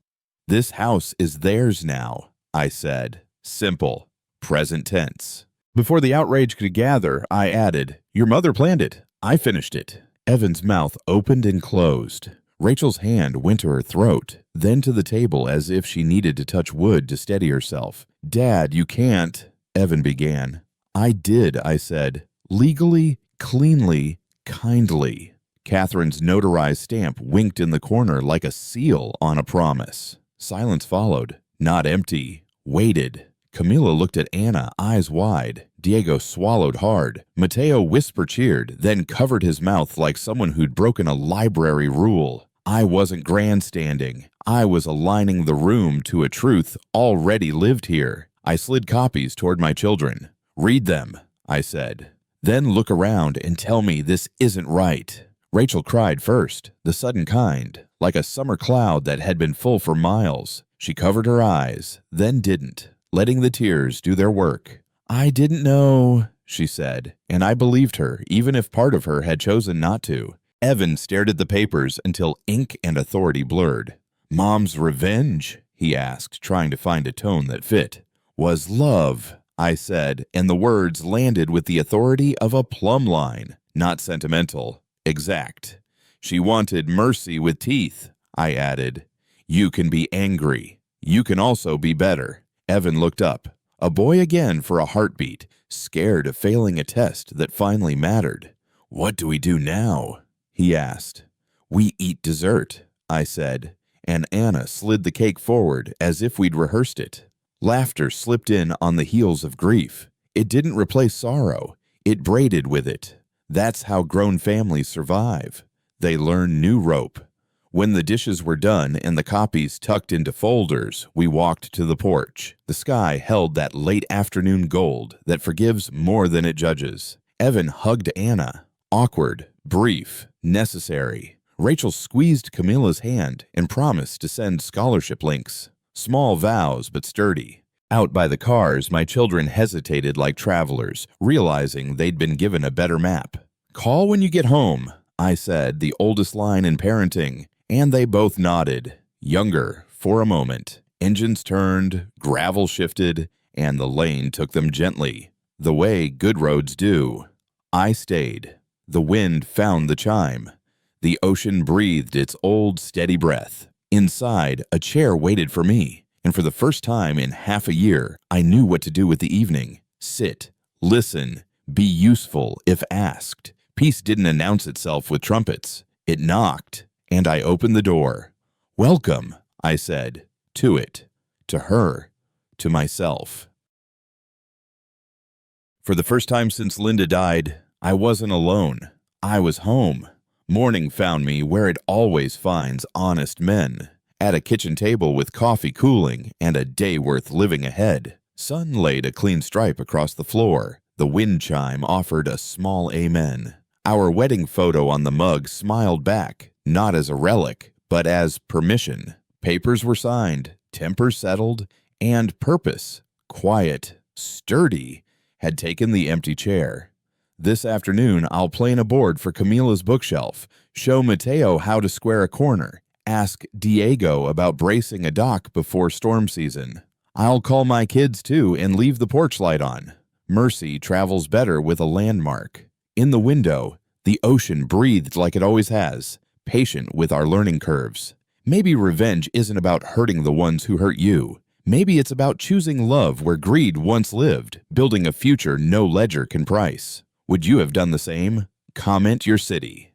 This house is theirs now, I said. Simple. Present tense. Before the outrage could gather, I added, your mother planned it. I finished it. Evan's mouth opened and closed. Rachel's hand went to her throat, then to the table as if she needed to touch wood to steady herself. Dad, you can't, Evan began. I did, I said. Legally, cleanly, kindly. Catherine's notarized stamp winked in the corner like a seal on a promise. Silence followed. Not empty. Waited. Camila looked at Anna, eyes wide. Diego swallowed hard. Mateo whisper-cheered, then covered his mouth like someone who'd broken a library rule. I wasn't grandstanding. I was aligning the room to a truth already lived here. I slid copies toward my children. Read them, I said. Then look around and tell me this isn't right. Rachel cried first, the sudden kind, like a summer cloud that had been full for miles. She covered her eyes, then didn't, letting the tears do their work. I didn't know, she said, and I believed her, even if part of her had chosen not to. Evan stared at the papers until ink and authority blurred. Mom's revenge? He asked, trying to find a tone that fit. Was love, I said, and the words landed with the authority of a plumb line. Not sentimental. Exact. She wanted mercy with teeth, I added. You can be angry. You can also be better. Evan looked up. A boy again for a heartbeat, scared of failing a test that finally mattered. What do we do now? He asked. We eat dessert, I said, and Anna slid the cake forward as if we'd rehearsed it. Laughter slipped in on the heels of grief. It didn't replace sorrow. It braided with it. That's how grown families survive. They learn new rope. When the dishes were done and the copies tucked into folders, we walked to the porch. The sky held that late afternoon gold that forgives more than it judges. Evan hugged Anna. Awkward, brief, necessary. Rachel squeezed Camila's hand and promised to send scholarship links. Small vows, but sturdy. Out by the cars, my children hesitated like travelers, realizing they'd been given a better map. Call when you get home, I said, the oldest line in parenting, and they both nodded. Younger, for a moment. Engines turned, gravel shifted, and the lane took them gently, the way good roads do. I stayed. The wind found the chime. The ocean breathed its old, steady breath. Inside, a chair waited for me. And for the first time in half a year, I knew what to do with the evening. Sit, listen, be useful if asked. Peace didn't announce itself with trumpets. It knocked, and I opened the door. Welcome, I said, to it, to her, to myself. For the first time since Linda died, I wasn't alone. I was home. Morning found me where it always finds honest men, at a kitchen table with coffee cooling and a day worth living ahead. Sun laid a clean stripe across the floor. The wind chime offered a small amen. Our wedding photo on the mug smiled back, not as a relic, but as permission. Papers were signed, temper settled, and purpose, quiet, sturdy, had taken the empty chair. This afternoon, I'll plane a board for Camila's bookshelf, show Mateo how to square a corner, ask Diego about bracing a dock before storm season. I'll call my kids too and leave the porch light on. Mercy travels better with a landmark. In the window, the ocean breathed like it always has, patient with our learning curves. Maybe revenge isn't about hurting the ones who hurt you. Maybe it's about choosing love where greed once lived, building a future no ledger can price. Would you have done the same? Comment your city.